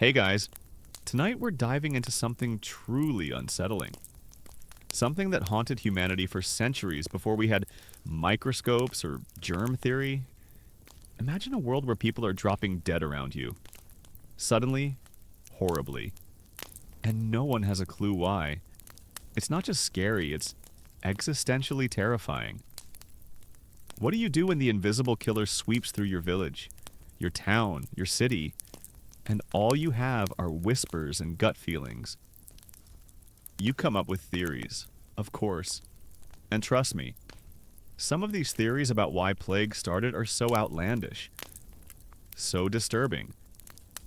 Hey guys, tonight we're diving into something truly unsettling. Something that haunted humanity for centuries before we had microscopes or germ theory. Imagine a world where people are dropping dead around you. Suddenly, horribly. And no one has a clue why. It's not just scary, it's existentially terrifying. What do you do when the invisible killer sweeps through your village, your town, your city, and all you have are whispers and gut feelings? You come up with theories, of course. And trust me, some of these theories about why plague started are so outlandish, so disturbing.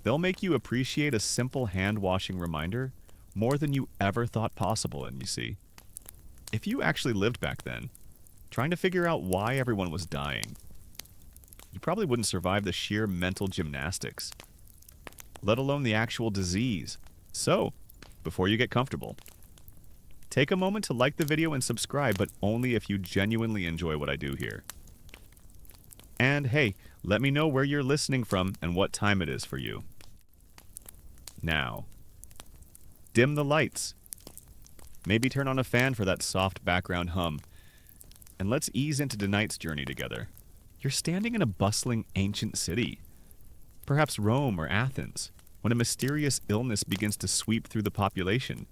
They'll make you appreciate a simple hand-washing reminder more than you ever thought possible, and you see. If you actually lived back then, trying to figure out why everyone was dying, you probably wouldn't survive the sheer mental gymnastics, let alone the actual disease. So, before you get comfortable, take a moment to like the video and subscribe, but only if you genuinely enjoy what I do here. And hey, let me know where you're listening from and what time it is for you. Now, dim the lights. Maybe turn on a fan for that soft background hum. And let's ease into tonight's journey together. You're standing in a bustling ancient city, perhaps Rome or Athens, when a mysterious illness begins to sweep through the population.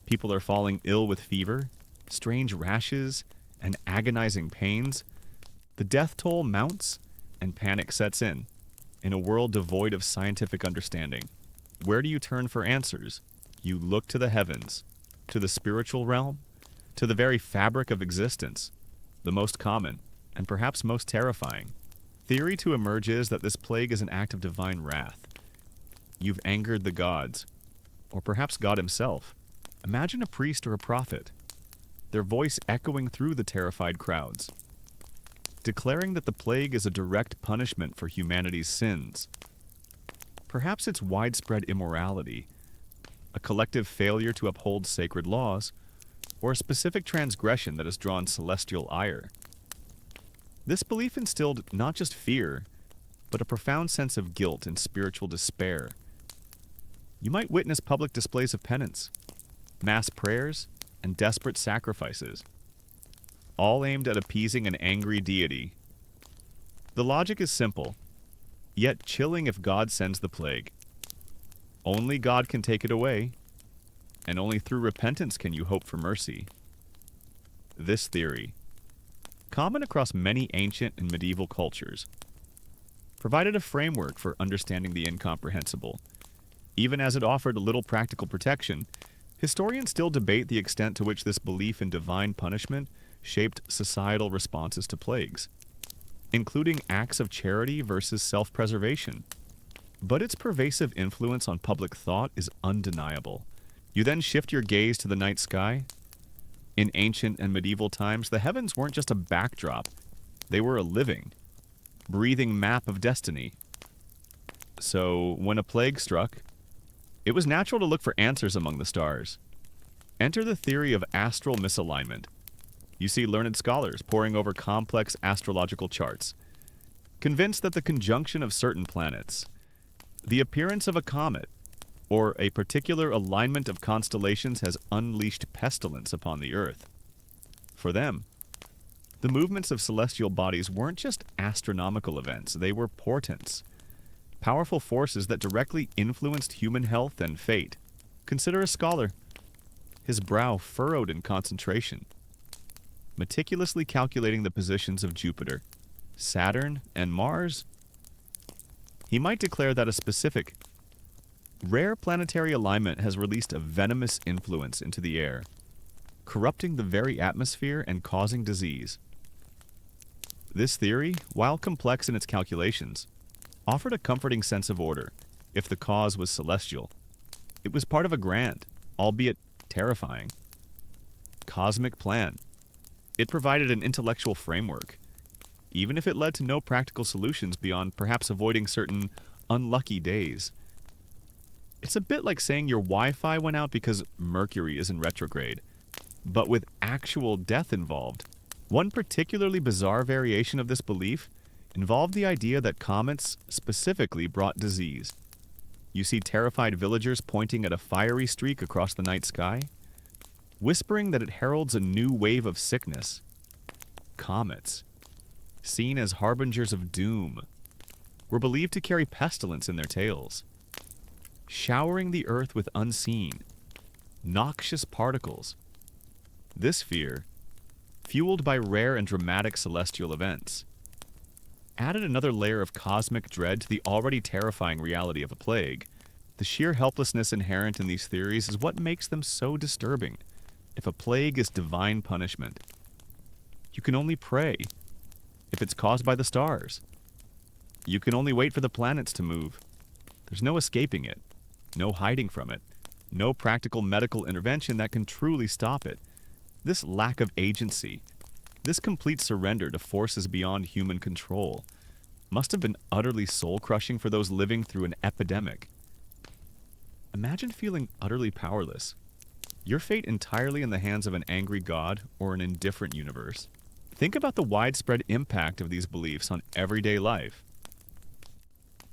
People are falling ill with fever, strange rashes, and agonizing pains. The death toll mounts, and panic sets in a world devoid of scientific understanding. Where do you turn for answers? You look to the heavens, to the spiritual realm, to the very fabric of existence, the most common, and perhaps most terrifying. Theory to emerge is that this plague is an act of divine wrath. You've angered the gods, or perhaps God himself. Imagine a priest or a prophet, their voice echoing through the terrified crowds, declaring that the plague is a direct punishment for humanity's sins. Perhaps it's widespread immorality, a collective failure to uphold sacred laws, or a specific transgression that has drawn celestial ire. This belief instilled not just fear, but a profound sense of guilt and spiritual despair. You might witness public displays of penance, mass prayers, and desperate sacrifices, all aimed at appeasing an angry deity. The logic is simple, yet chilling if God sends the plague. Only God can take it away, and only through repentance can you hope for mercy. This theory, common across many ancient and medieval cultures, provided a framework for understanding the incomprehensible. Even as it offered little practical protection, historians still debate the extent to which this belief in divine punishment shaped societal responses to plagues, including acts of charity versus self-preservation. But its pervasive influence on public thought is undeniable. You then shift your gaze to the night sky. In ancient and medieval times, the heavens weren't just a backdrop. They were a living, breathing map of destiny. So, when a plague struck, it was natural to look for answers among the stars. Enter the theory of astral misalignment. You see learned scholars poring over complex astrological charts, convinced that the conjunction of certain planets, the appearance of a comet, or a particular alignment of constellations has unleashed pestilence upon the Earth. For them, the movements of celestial bodies weren't just astronomical events, they were portents, powerful forces that directly influenced human health and fate. Consider a scholar, his brow furrowed in concentration, meticulously calculating the positions of Jupiter, Saturn, and Mars. He might declare that a specific, rare planetary alignment has released a venomous influence into the air, corrupting the very atmosphere and causing disease. This theory, while complex in its calculations, offered a comforting sense of order. If the cause was celestial, it was part of a grand, albeit terrifying, cosmic plan. It provided an intellectual framework, even if it led to no practical solutions beyond perhaps avoiding certain unlucky days. It's a bit like saying your Wi-Fi went out because Mercury is in retrograde, but with actual death involved. One particularly bizarre variation of this belief involved the idea that comets specifically brought disease. You see terrified villagers pointing at a fiery streak across the night sky, whispering that it heralds a new wave of sickness. Comets, seen as harbingers of doom, were believed to carry pestilence in their tails, showering the earth with unseen, noxious particles. This fear, fueled by rare and dramatic celestial events, added another layer of cosmic dread to the already terrifying reality of a plague. The sheer helplessness inherent in these theories is what makes them so disturbing. If a plague is divine punishment, you can only pray. If it's caused by the stars, you can only wait for the planets to move. There's no escaping it, no hiding from it, no practical medical intervention that can truly stop it. This lack of agency, this complete surrender to forces beyond human control, must have been utterly soul-crushing for those living through an epidemic. Imagine feeling utterly powerless, your fate entirely in the hands of an angry god or an indifferent universe. Think about the widespread impact of these beliefs on everyday life.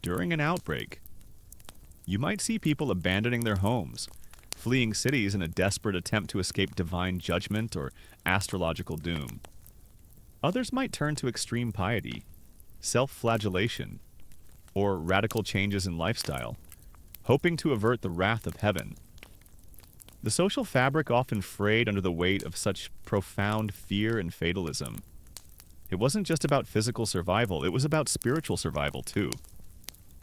During an outbreak, you might see people abandoning their homes, fleeing cities in a desperate attempt to escape divine judgment or astrological doom. Others might turn to extreme piety, self-flagellation, or radical changes in lifestyle, hoping to avert the wrath of heaven. The social fabric often frayed under the weight of such profound fear and fatalism. It wasn't just about physical survival, it was about spiritual survival too.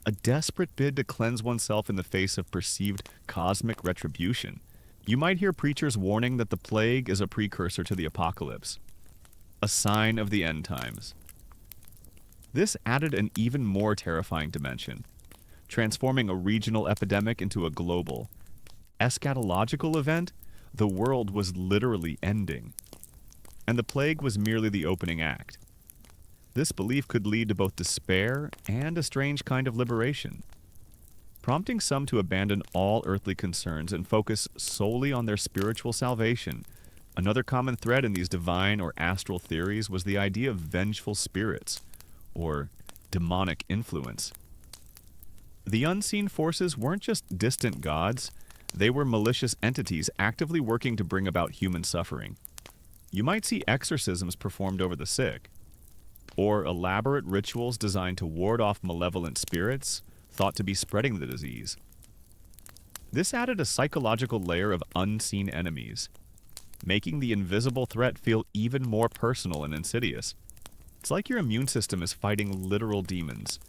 A desperate bid to cleanse oneself in the face of perceived cosmic retribution. You might hear preachers warning that the plague is a precursor to the apocalypse, a sign of the end times. This added an even more terrifying dimension, transforming a regional epidemic into a global, eschatological event. The world was literally ending, and the plague was merely the opening act. This belief could lead to both despair and a strange kind of liberation, prompting some to abandon all earthly concerns and focus solely on their spiritual salvation. Another common thread in these divine or astral theories was the idea of vengeful spirits, or demonic influence. The unseen forces weren't just distant gods, they were malicious entities actively working to bring about human suffering. You might see exorcisms performed over the sick, or elaborate rituals designed to ward off malevolent spirits thought to be spreading the disease. This added a psychological layer of unseen enemies, making the invisible threat feel even more personal and insidious. It's like your immune system is fighting literal demons.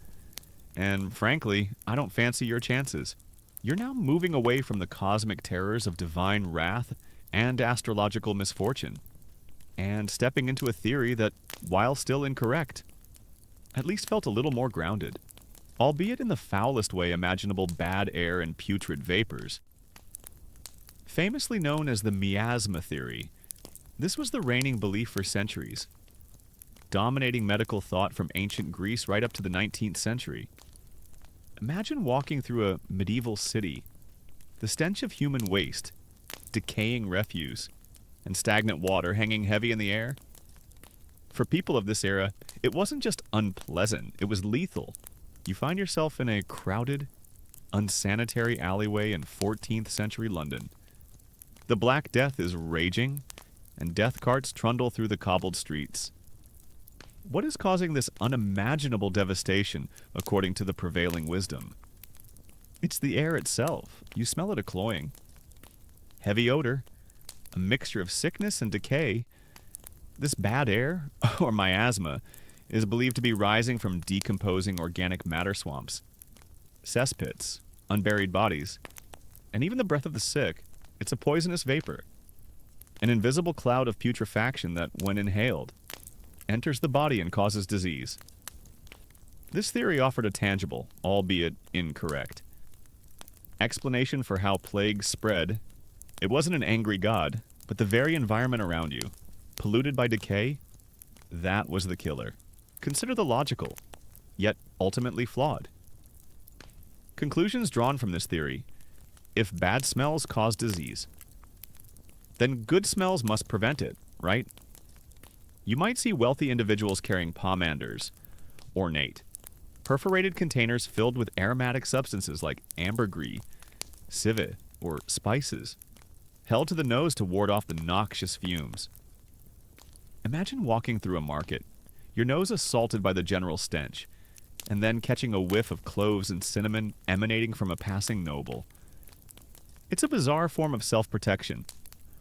And frankly, I don't fancy your chances. You're now moving away from the cosmic terrors of divine wrath and astrological misfortune, and stepping into a theory that, while still incorrect, at least felt a little more grounded, albeit in the foulest way imaginable: bad air and putrid vapors. Famously known as the miasma theory, this was the reigning belief for centuries, dominating medical thought from ancient Greece right up to the 19th century. Imagine walking through a medieval city, the stench of human waste, decaying refuse, and stagnant water hanging heavy in the air. For people of this era, it wasn't just unpleasant, it was lethal. You find yourself in a crowded, unsanitary alleyway in 14th century London. The Black Death is raging, and death carts trundle through the cobbled streets. What is causing this unimaginable devastation, according to the prevailing wisdom? It's the air itself. You smell it a cloying. Heavy odor, a mixture of sickness and decay. This bad air, or miasma, is believed to be rising from decomposing organic matter swamps, cesspits, unburied bodies, and even the breath of the sick. It's a poisonous vapor, an invisible cloud of putrefaction that, when inhaled, enters the body and causes disease. This theory offered a tangible, albeit incorrect, explanation for how plagues spread. It wasn't an angry god, but the very environment around you, polluted by decay, that was the killer. Consider the logical, yet ultimately flawed conclusions drawn from this theory. If bad smells cause disease, then good smells must prevent it, right? You might see wealthy individuals carrying pomanders, ornate, perforated containers filled with aromatic substances like ambergris, civet, or spices, held to the nose to ward off the noxious fumes. Imagine walking through a market, your nose assaulted by the general stench, and then catching a whiff of cloves and cinnamon emanating from a passing noble. It's a bizarre form of self-protection.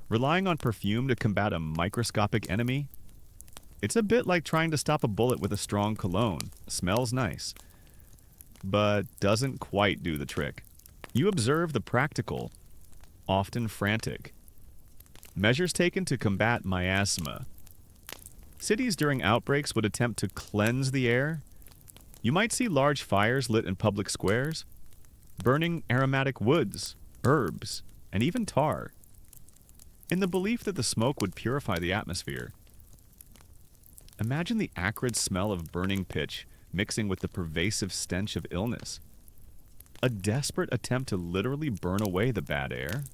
Relying on perfume to combat a microscopic enemy? It's a bit like trying to stop a bullet with a strong cologne. Smells nice, but doesn't quite do the trick. You observe the practical, often frantic. Measures taken to combat miasma. Cities during outbreaks would attempt to cleanse the air. You might see large fires lit in public squares, burning aromatic woods, herbs, and even tar, in the belief that the smoke would purify the atmosphere. Imagine the acrid smell of burning pitch mixing with the pervasive stench of illness. A desperate attempt to literally burn away the bad air.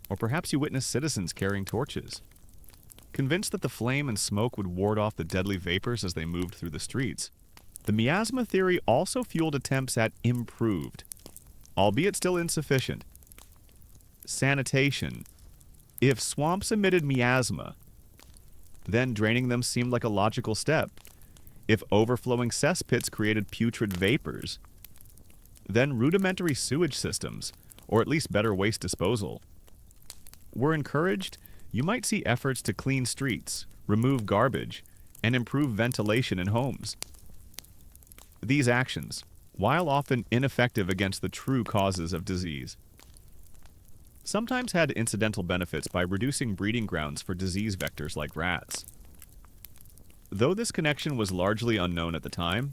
Or perhaps you witness citizens carrying torches, convinced that the flame and smoke would ward off the deadly vapors as they moved through the streets. The miasma theory also fueled attempts at improved, albeit still insufficient, sanitation. If swamps emitted miasma, then draining them seemed like a logical step. If overflowing cesspits created putrid vapors, then rudimentary sewage systems, or at least better waste disposal, were encouraged. You might see efforts to clean streets, remove garbage, and improve ventilation in homes. These actions, while often ineffective against the true causes of disease, sometimes had incidental benefits by reducing breeding grounds for disease vectors like rats. Though this connection was largely unknown at the time,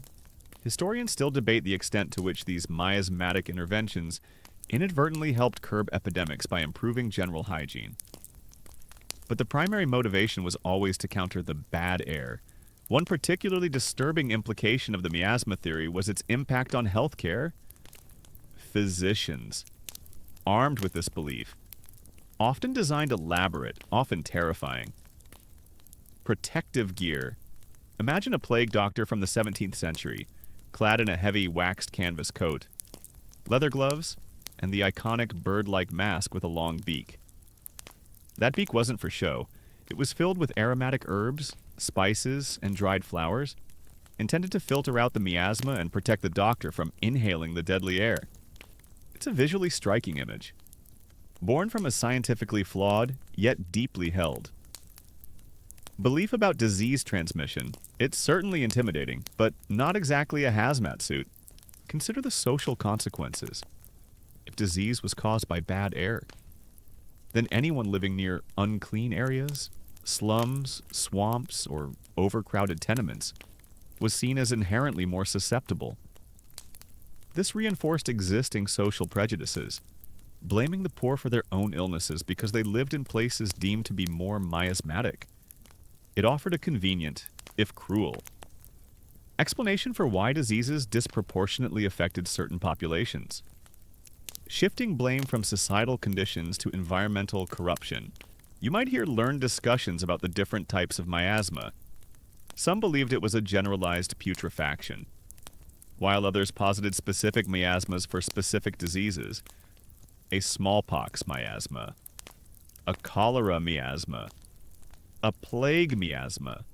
historians still debate the extent to which these miasmatic interventions inadvertently helped curb epidemics by improving general hygiene. But the primary motivation was always to counter the bad air. One particularly disturbing implication of the miasma theory was its impact on healthcare. Physicians, armed with this belief, often designed elaborate, often terrifying, protective gear. Imagine a plague doctor from the 17th century, clad in a heavy waxed canvas coat, leather gloves, and the iconic bird-like mask with a long beak. That beak wasn't for show. It was filled with aromatic herbs, spices, and dried flowers, intended to filter out the miasma and protect the doctor from inhaling the deadly air. It's a visually striking image, born from a scientifically flawed, yet deeply held belief about disease transmission. It's certainly intimidating, but not exactly a hazmat suit. Consider the social consequences. If disease was caused by bad air, then anyone living near unclean areas, slums, swamps, or overcrowded tenements was seen as inherently more susceptible. This reinforced existing social prejudices, blaming the poor for their own illnesses because they lived in places deemed to be more miasmatic. It offered a convenient, if cruel, explanation for why diseases disproportionately affected certain populations. Shifting blame from societal conditions to environmental corruption. You might hear learned discussions about the different types of miasma. Some believed it was a generalized putrefaction, while others posited specific miasmas for specific diseases. A smallpox miasma, a cholera miasma, a plague miasma.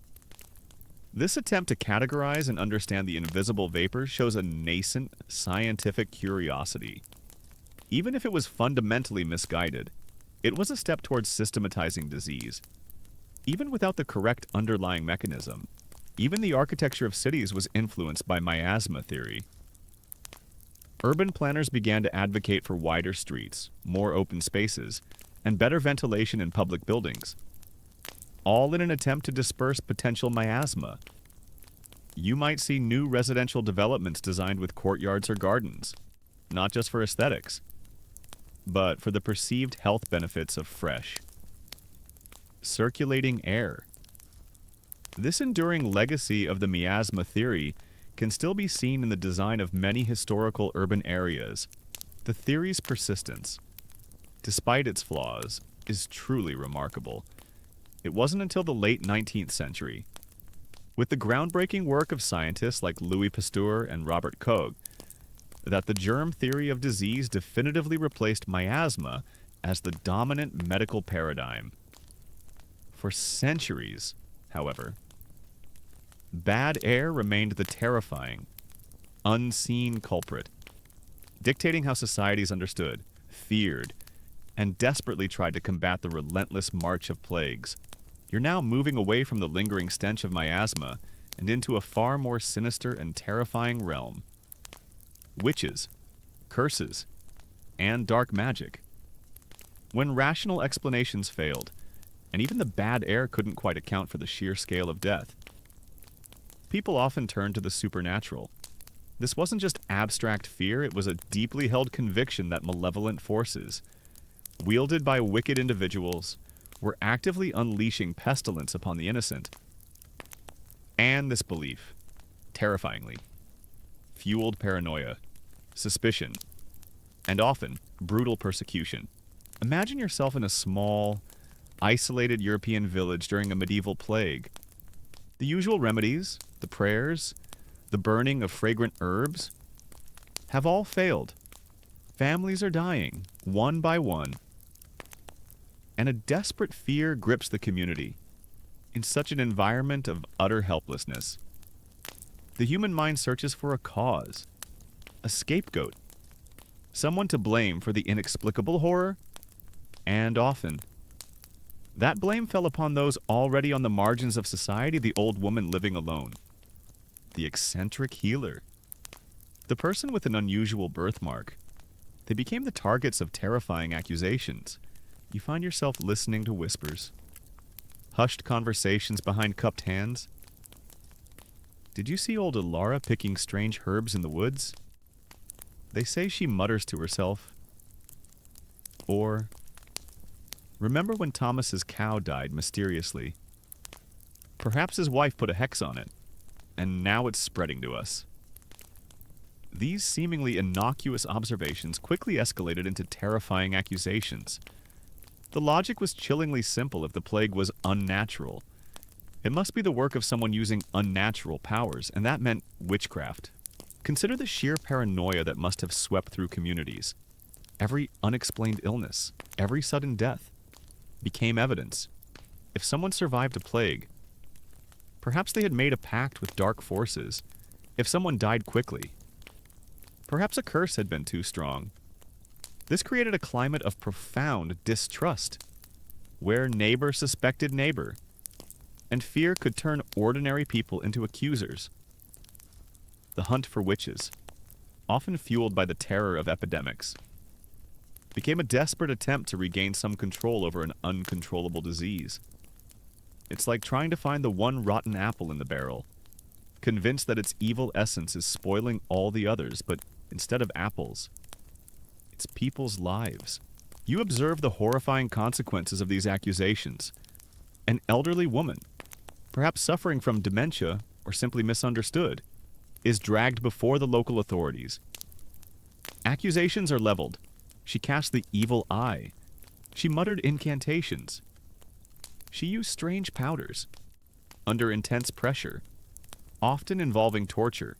This attempt to categorize and understand the invisible vapors shows a nascent scientific curiosity. Even if it was fundamentally misguided, it was a step towards systematizing disease. Even without the correct underlying mechanism, even the architecture of cities was influenced by miasma theory. Urban planners began to advocate for wider streets, more open spaces, and better ventilation in public buildings, all in an attempt to disperse potential miasma. You might see new residential developments designed with courtyards or gardens, not just for aesthetics, but for the perceived health benefits of fresh, circulating air. This enduring legacy of the miasma theory can still be seen in the design of many historical urban areas. The theory's persistence, despite its flaws, is truly remarkable. It wasn't until the late 19th century, with the groundbreaking work of scientists like Louis Pasteur and Robert Koch, that the germ theory of disease definitively replaced miasma as the dominant medical paradigm. For centuries, however, bad air remained the terrifying, unseen culprit, dictating how societies understood, feared, and desperately tried to combat the relentless march of plagues. You're now moving away from the lingering stench of miasma and into a far more sinister and terrifying realm. Witches, curses, and dark magic. When rational explanations failed, and even the bad air couldn't quite account for the sheer scale of death, people often turned to the supernatural. This wasn't just abstract fear, it was a deeply held conviction that malevolent forces, wielded by wicked individuals, were actively unleashing pestilence upon the innocent. And this belief, terrifyingly, fueled paranoia, suspicion, and often brutal persecution. Imagine yourself in a small, isolated European village during a medieval plague. The usual remedies, the prayers, the burning of fragrant herbs, have all failed. Families are dying, one by one, and a desperate fear grips the community. In such an environment of utter helplessness, the human mind searches for a cause, a scapegoat, someone to blame for the inexplicable horror, and often, that blame fell upon those already on the margins of society, the old woman living alone, the eccentric healer, the person with an unusual birthmark. They became the targets of terrifying accusations. You find yourself listening to whispers, hushed conversations behind cupped hands. Did you see old Alara picking strange herbs in the woods? They say she mutters to herself. Or, remember when Thomas's cow died mysteriously? Perhaps his wife put a hex on it, and now it's spreading to us. These seemingly innocuous observations quickly escalated into terrifying accusations. The logic was chillingly simple if the plague was unnatural. It must be the work of someone using unnatural powers, and that meant witchcraft. Consider the sheer paranoia that must have swept through communities. Every unexplained illness, every sudden death, became evidence. If someone survived a plague, perhaps they had made a pact with dark forces. If someone died quickly, perhaps a curse had been too strong. This created a climate of profound distrust, where neighbor suspected neighbor, and fear could turn ordinary people into accusers. The hunt for witches, often fueled by the terror of epidemics, became a desperate attempt to regain some control over an uncontrollable disease. It's like trying to find the one rotten apple in the barrel, convinced that its evil essence is spoiling all the others, but instead of apples, it's people's lives. You observe the horrifying consequences of these accusations. An elderly woman, perhaps suffering from dementia or simply misunderstood, is dragged before the local authorities. Accusations are leveled. She cast the evil eye. She muttered incantations. She used strange powders, under intense pressure, often involving torture.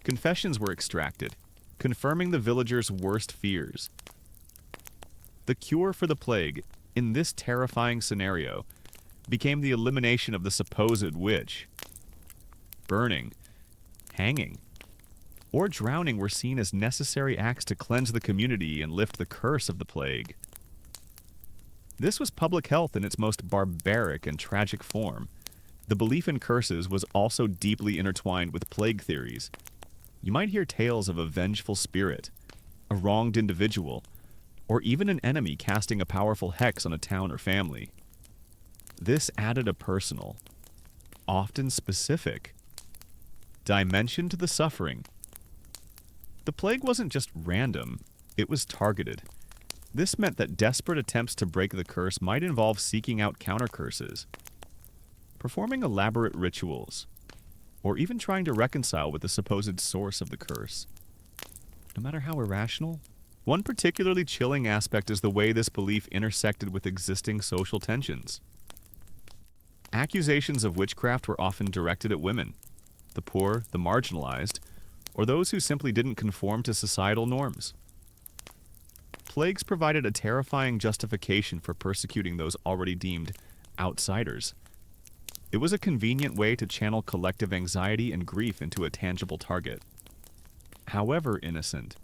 Confessions were extracted, confirming the villagers' worst fears. The cure for the plague, in this terrifying scenario, became the elimination of the supposed witch. Burning, hanging, or drowning were seen as necessary acts to cleanse the community and lift the curse of the plague. This was public health in its most barbaric and tragic form. The belief in curses was also deeply intertwined with plague theories. You might hear tales of a vengeful spirit, a wronged individual, or even an enemy casting a powerful hex on a town or family. This added a personal, often specific, dimension to the suffering. The plague wasn't just random, it was targeted. This meant that desperate attempts to break the curse might involve seeking out counter-curses, performing elaborate rituals, or even trying to reconcile with the supposed source of the curse. No matter how irrational, one particularly chilling aspect is the way this belief intersected with existing social tensions. Accusations of witchcraft were often directed at women, the poor, the marginalized, or those who simply didn't conform to societal norms. Plagues provided a terrifying justification for persecuting those already deemed outsiders. It was a convenient way to channel collective anxiety and grief into a tangible target, however innocent.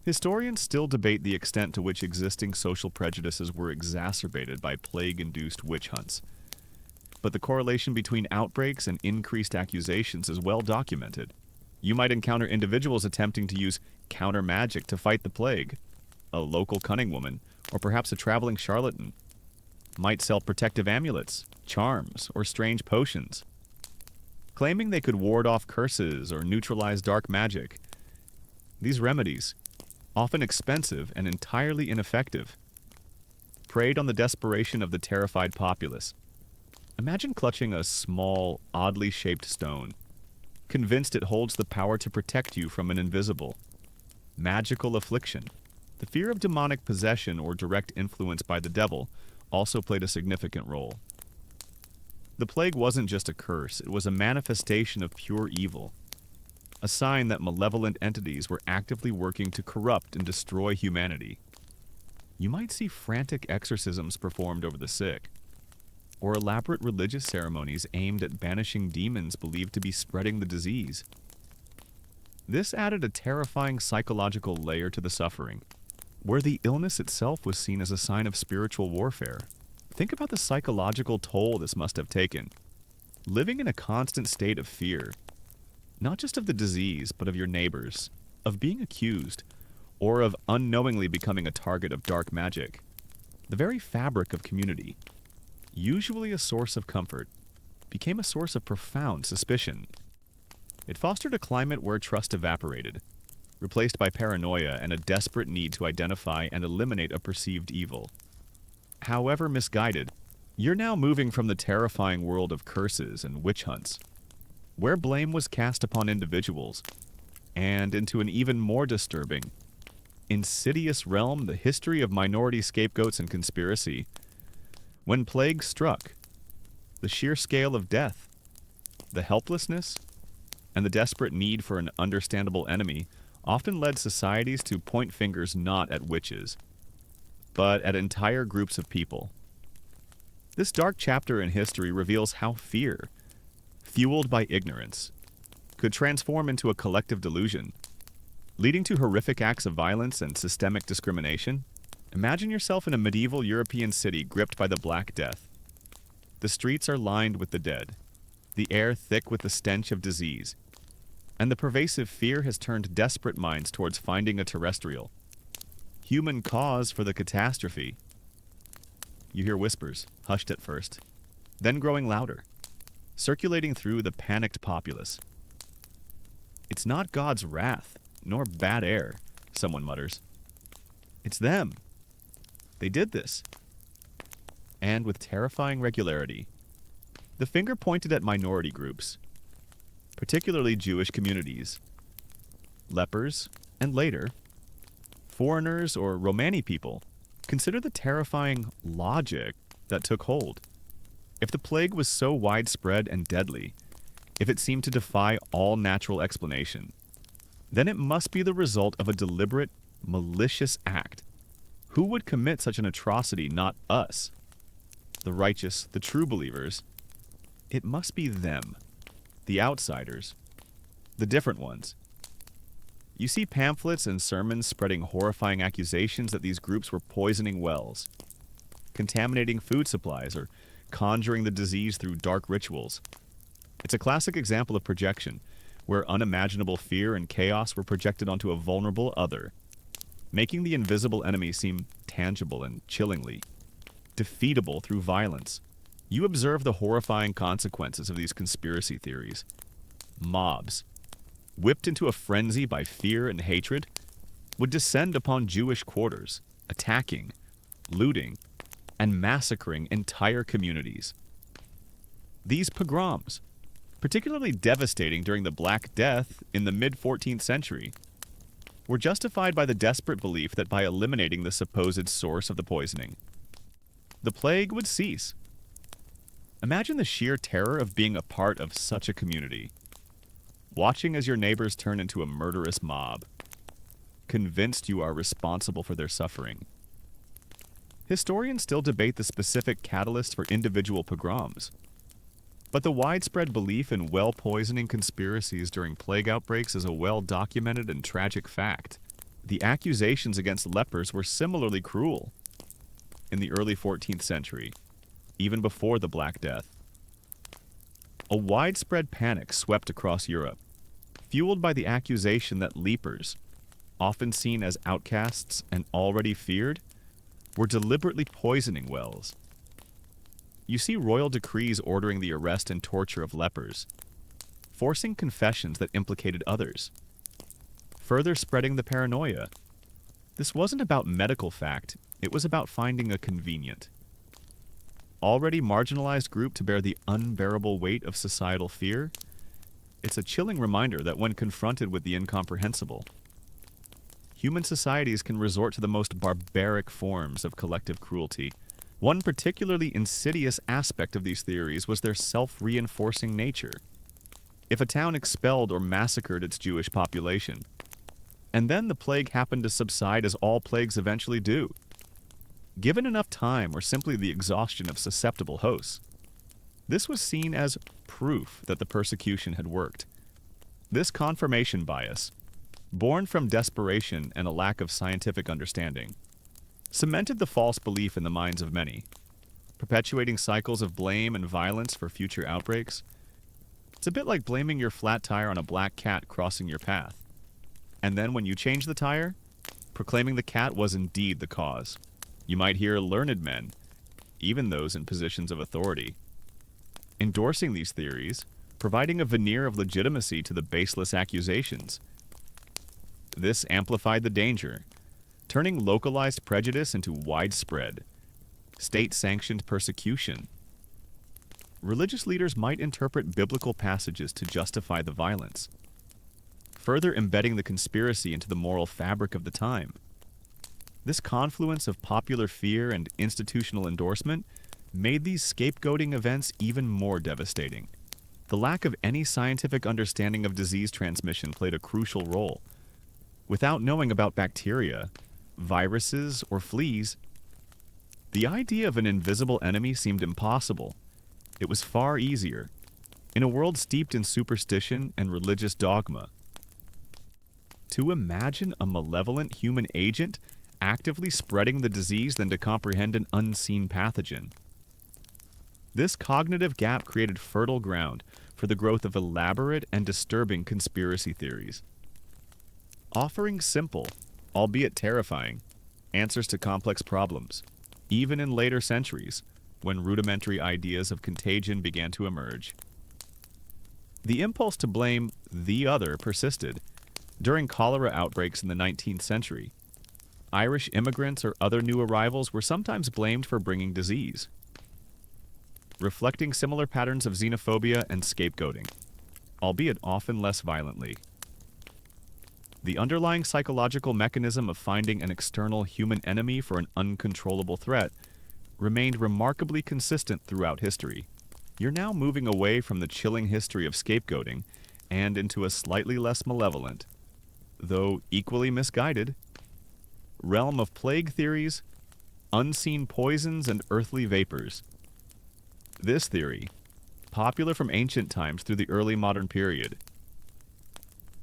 Historians still debate the extent to which existing social prejudices were exacerbated by plague-induced witch hunts. But the correlation between outbreaks and increased accusations is well documented. You might encounter individuals attempting to use counter magic to fight the plague. A local cunning woman, or perhaps a traveling charlatan, might sell protective amulets, charms, or strange potions, claiming they could ward off curses or neutralize dark magic. These remedies, often expensive and entirely ineffective, preyed on the desperation of the terrified populace. Imagine clutching a small, oddly shaped stone, convinced it holds the power to protect you from an invisible, magical affliction. The fear of demonic possession or direct influence by the devil also played a significant role. The plague wasn't just a curse, it was a manifestation of pure evil, a sign that malevolent entities were actively working to corrupt and destroy humanity. You might see frantic exorcisms performed over the sick, or elaborate religious ceremonies aimed at banishing demons believed to be spreading the disease. This added a terrifying psychological layer to the suffering, where the illness itself was seen as a sign of spiritual warfare. Think about the psychological toll this must have taken. Living in a constant state of fear, not just of the disease, but of your neighbors, of being accused, or of unknowingly becoming a target of dark magic. The very fabric of community, usually a source of comfort, became a source of profound suspicion. It fostered a climate where trust evaporated, replaced by paranoia and a desperate need to identify and eliminate a perceived evil. However misguided, you're now moving from the terrifying world of curses and witch hunts, where blame was cast upon individuals, and into an even more disturbing, insidious realm, the history of minority scapegoats and conspiracy. When plague struck, the sheer scale of death, the helplessness, and the desperate need for an understandable enemy often led societies to point fingers not at witches, but at entire groups of people. This dark chapter in history reveals how fear, fueled by ignorance, could transform into a collective delusion, leading to horrific acts of violence and systemic discrimination. Imagine yourself in a medieval European city gripped by the Black Death. The streets are lined with the dead, the air thick with the stench of disease, and the pervasive fear has turned desperate minds towards finding a terrestrial, human cause for the catastrophe. You hear whispers, hushed at first, then growing louder, circulating through the panicked populace. It's not God's wrath, nor bad air, someone mutters. It's them. They did this. And with terrifying regularity, the finger pointed at minority groups, particularly Jewish communities, lepers, and later, foreigners or Romani people. Consider the terrifying logic that took hold. If the plague was so widespread and deadly, if it seemed to defy all natural explanation, then it must be the result of a deliberate, malicious act. Who would commit such an atrocity? Not us, the righteous, the true believers. It must be them, the outsiders, the different ones. You see pamphlets and sermons spreading horrifying accusations that these groups were poisoning wells, contaminating food supplies, or conjuring the disease through dark rituals. It's a classic example of projection, where unimaginable fear and chaos were projected onto a vulnerable other, making the invisible enemy seem tangible and chillingly defeatable through violence. You observe the horrifying consequences of these conspiracy theories. Mobs, whipped into a frenzy by fear and hatred, would descend upon Jewish quarters, attacking, looting, and massacring entire communities. These pogroms, particularly devastating during the Black Death in the mid-14th century, were justified by the desperate belief that by eliminating the supposed source of the poisoning, the plague would cease. Imagine the sheer terror of being a part of such a community, watching as your neighbors turn into a murderous mob, convinced you are responsible for their suffering. Historians still debate the specific catalyst for individual pogroms, but the widespread belief in well-poisoning conspiracies during plague outbreaks is a well-documented and tragic fact. The accusations against lepers were similarly cruel. In the early 14th century, even before the Black Death, a widespread panic swept across Europe, fueled by the accusation that lepers, often seen as outcasts and already feared, were deliberately poisoning wells. You see royal decrees ordering the arrest and torture of lepers, forcing confessions that implicated others, further spreading the paranoia. This wasn't about medical fact, it was about finding a convenient, already marginalized group to bear the unbearable weight of societal fear. It's a chilling reminder that when confronted with the incomprehensible, human societies can resort to the most barbaric forms of collective cruelty. One particularly insidious aspect of these theories was their self-reinforcing nature. If a town expelled or massacred its Jewish population, and then the plague happened to subside as all plagues eventually do, given enough time or simply the exhaustion of susceptible hosts, this was seen as proof that the persecution had worked. This confirmation bias, born from desperation and a lack of scientific understanding, cemented the false belief in the minds of many, perpetuating cycles of blame and violence for future outbreaks. It's a bit like blaming your flat tire on a black cat crossing your path, and then when you change the tire, proclaiming the cat was indeed the cause. You might hear learned men, even those in positions of authority, endorsing these theories, providing a veneer of legitimacy to the baseless accusations. This amplified the danger, turning localized prejudice into widespread, state-sanctioned persecution. Religious leaders might interpret biblical passages to justify the violence, further embedding the conspiracy into the moral fabric of the time. This confluence of popular fear and institutional endorsement made these scapegoating events even more devastating. The lack of any scientific understanding of disease transmission played a crucial role. Without knowing about bacteria, viruses, or fleas, the idea of an invisible enemy seemed impossible. It was far easier, in a world steeped in superstition and religious dogma, to imagine a malevolent human agent actively spreading the disease than to comprehend an unseen pathogen. This cognitive gap created fertile ground for the growth of elaborate and disturbing conspiracy theories, offering simple, albeit terrifying, answers to complex problems, even in later centuries, when rudimentary ideas of contagion began to emerge. The impulse to blame the other persisted. During cholera outbreaks in the 19th century, Irish immigrants or other new arrivals were sometimes blamed for bringing disease, reflecting similar patterns of xenophobia and scapegoating, albeit often less violently. The underlying psychological mechanism of finding an external human enemy for an uncontrollable threat remained remarkably consistent throughout history. You're now moving away from the chilling history of scapegoating and into a slightly less malevolent, though equally misguided, realm of plague theories, unseen poisons, and earthly vapors. This theory, popular from ancient times through the early modern period,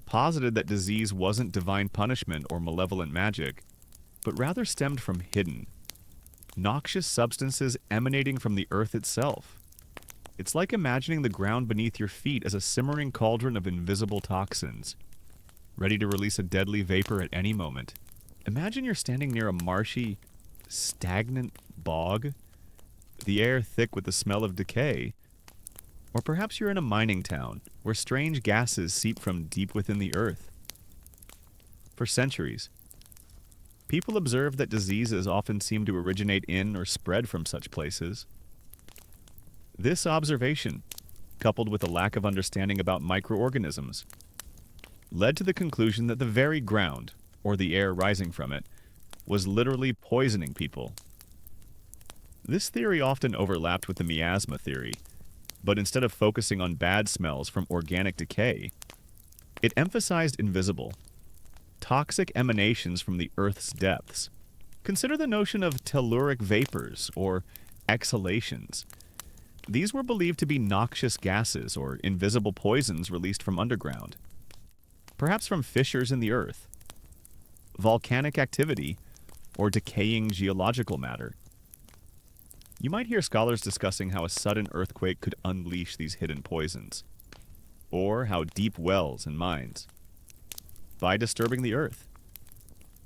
posited that disease wasn't divine punishment or malevolent magic, but rather stemmed from hidden, noxious substances emanating from the earth itself. It's like imagining the ground beneath your feet as a simmering cauldron of invisible toxins, ready to release a deadly vapor at any moment. Imagine you're standing near a marshy, stagnant bog, the air thick with the smell of decay. Or perhaps you're in a mining town, where strange gases seep from deep within the earth. For centuries, people observed that diseases often seem to originate in or spread from such places. This observation, coupled with a lack of understanding about microorganisms, led to the conclusion that the very ground, or the air rising from it, was literally poisoning people. This theory often overlapped with the miasma theory, but instead of focusing on bad smells from organic decay, it emphasized invisible, toxic emanations from the Earth's depths. Consider the notion of telluric vapors or exhalations. These were believed to be noxious gases or invisible poisons released from underground, perhaps from fissures in the Earth, volcanic activity, or decaying geological matter. You might hear scholars discussing how a sudden earthquake could unleash these hidden poisons, or how deep wells and mines, by disturbing the Earth,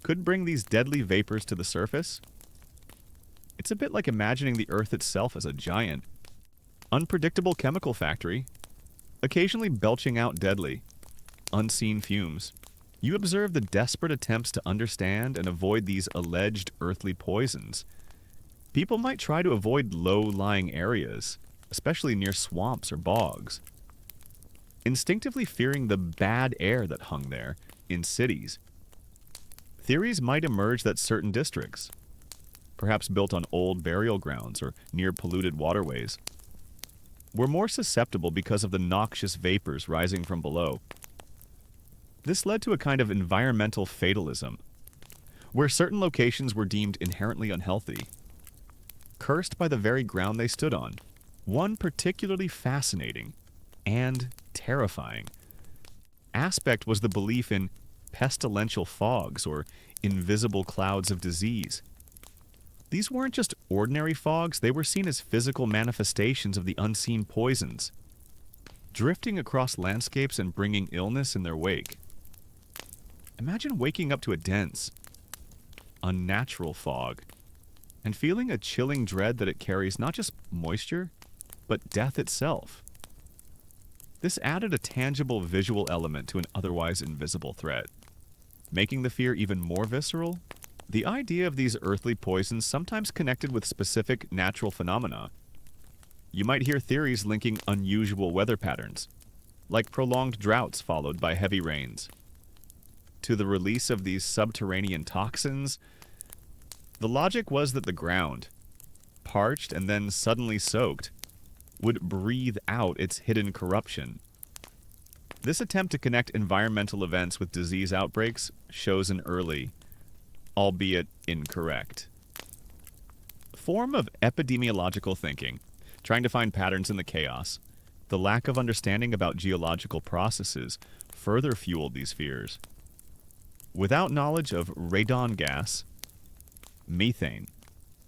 could bring these deadly vapors to the surface. It's a bit like imagining the Earth itself as a giant, unpredictable chemical factory, occasionally belching out deadly, unseen fumes. You observe the desperate attempts to understand and avoid these alleged earthly poisons. People might try to avoid low-lying areas, especially near swamps or bogs, instinctively fearing the bad air that hung there in cities. Theories might emerge that certain districts, perhaps built on old burial grounds or near polluted waterways, were more susceptible because of the noxious vapors rising from below. This led to a kind of environmental fatalism, where certain locations were deemed inherently unhealthy, cursed by the very ground they stood on. One particularly fascinating and terrifying aspect was the belief in pestilential fogs or invisible clouds of disease. These weren't just ordinary fogs, they were seen as physical manifestations of the unseen poisons, drifting across landscapes and bringing illness in their wake. Imagine waking up to a dense, unnatural fog and feeling a chilling dread that it carries not just moisture, but death itself. This added a tangible visual element to an otherwise invisible threat, making the fear even more visceral. The idea of these earthly poisons sometimes connected with specific natural phenomena. You might hear theories linking unusual weather patterns, like prolonged droughts followed by heavy rains, to the release of these subterranean toxins. The logic was that the ground, parched and then suddenly soaked, would breathe out its hidden corruption. This attempt to connect environmental events with disease outbreaks shows an early, albeit incorrect, form of epidemiological thinking, trying to find patterns in the chaos. The lack of understanding about geological processes further fueled these fears. Without knowledge of radon gas, methane,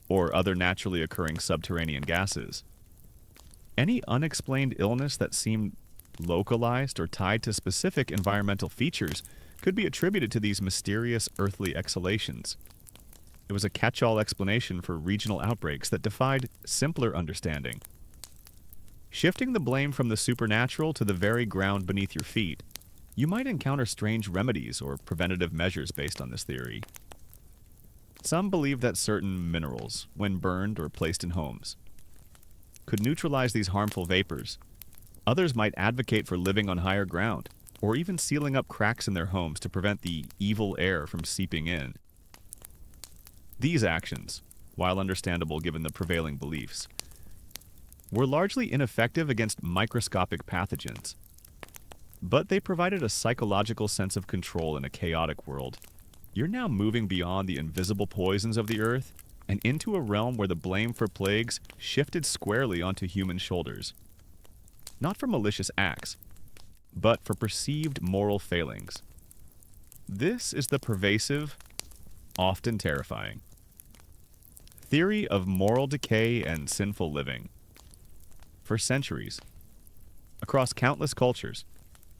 or other naturally occurring subterranean gases, any unexplained illness that seemed localized or tied to specific environmental features could be attributed to these mysterious earthly exhalations. It was a catch-all explanation for regional outbreaks that defied simpler understanding. Shifting the blame from the supernatural to the very ground beneath your feet, you might encounter strange remedies or preventative measures based on this theory. Some believe that certain minerals, when burned or placed in homes, could neutralize these harmful vapors. Others might advocate for living on higher ground, or even sealing up cracks in their homes to prevent the evil air from seeping in. These actions, while understandable given the prevailing beliefs, were largely ineffective against microscopic pathogens, but they provided a psychological sense of control in a chaotic world. You're now moving beyond the invisible poisons of the earth and into a realm where the blame for plagues shifted squarely onto human shoulders. Not for malicious acts, but for perceived moral failings. This is the pervasive, often terrifying, theory of moral decay and sinful living. For centuries, across countless cultures,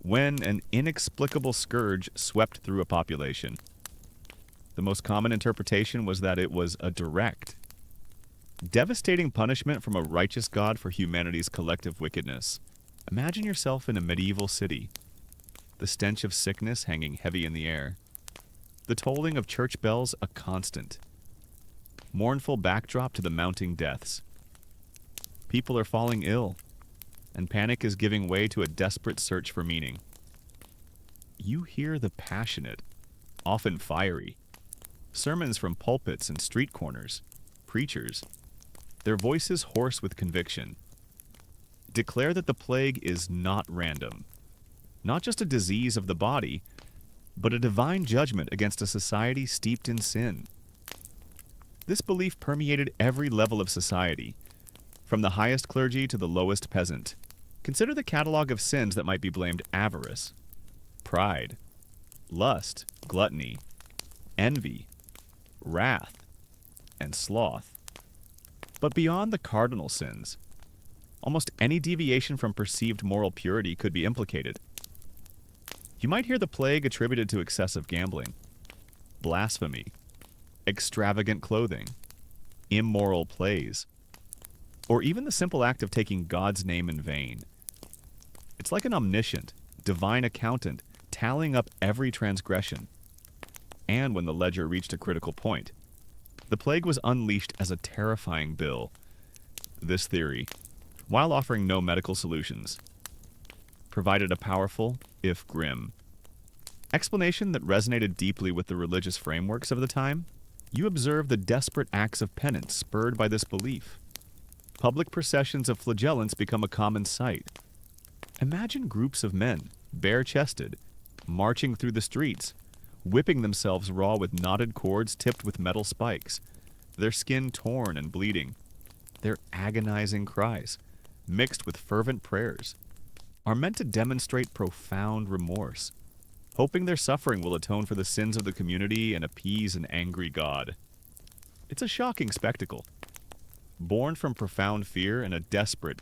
when an inexplicable scourge swept through a population, the most common interpretation was that it was a direct, devastating punishment from a righteous God for humanity's collective wickedness. Imagine yourself in a medieval city, the stench of sickness hanging heavy in the air, the tolling of church bells a constant, mournful backdrop to the mounting deaths. People are falling ill, and panic is giving way to a desperate search for meaning. You hear the passionate, often fiery, sermons from pulpits and street corners, preachers their voices hoarse with conviction, declare that the plague is not random, not just a disease of the body, but a divine judgment against a society steeped in sin. This belief permeated every level of society, from the highest clergy to the lowest peasant. Consider the catalog of sins that might be blamed: avarice, pride, lust, gluttony, envy, wrath, and sloth. But beyond the cardinal sins, almost any deviation from perceived moral purity could be implicated. You might hear the plague attributed to excessive gambling, blasphemy, extravagant clothing, immoral plays, or even the simple act of taking God's name in vain. It's like an omniscient, divine accountant tallying up every transgression. And when the ledger reached a critical point, the plague was unleashed as a terrifying bill. This theory, while offering no medical solutions, provided a powerful, if grim, explanation that resonated deeply with the religious frameworks of the time. You observe the desperate acts of penance spurred by this belief. Public processions of flagellants become a common sight. Imagine groups of men, bare-chested, marching through the streets, whipping themselves raw with knotted cords tipped with metal spikes, their skin torn and bleeding. Their agonizing cries, mixed with fervent prayers, are meant to demonstrate profound remorse, hoping their suffering will atone for the sins of the community and appease an angry God. It's a shocking spectacle, born from profound fear and a desperate,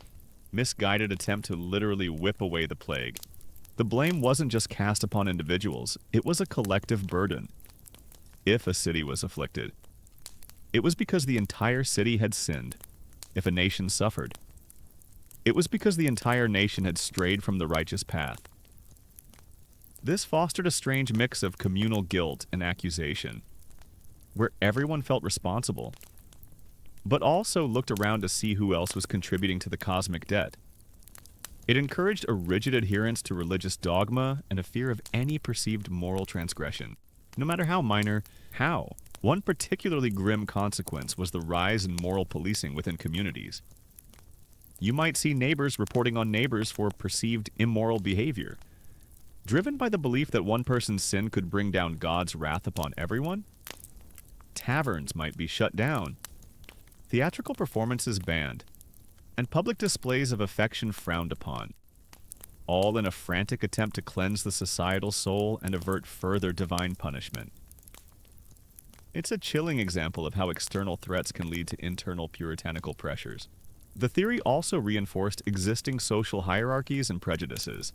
misguided attempt to literally whip away the plague. The blame wasn't just cast upon individuals, it was a collective burden. If a city was afflicted, it was because the entire city had sinned. If a nation suffered, it was because the entire nation had strayed from the righteous path. This fostered a strange mix of communal guilt and accusation, where everyone felt responsible, but also looked around to see who else was contributing to the cosmic debt. It encouraged a rigid adherence to religious dogma and a fear of any perceived moral transgression, no matter how minor. One particularly grim consequence was the rise in moral policing within communities. You might see neighbors reporting on neighbors for perceived immoral behavior, driven by the belief that one person's sin could bring down God's wrath upon everyone. Taverns might be shut down, theatrical performances banned, and public displays of affection frowned upon, all in a frantic attempt to cleanse the societal soul and avert further divine punishment. It's a chilling example of how external threats can lead to internal puritanical pressures. The theory also reinforced existing social hierarchies and prejudices.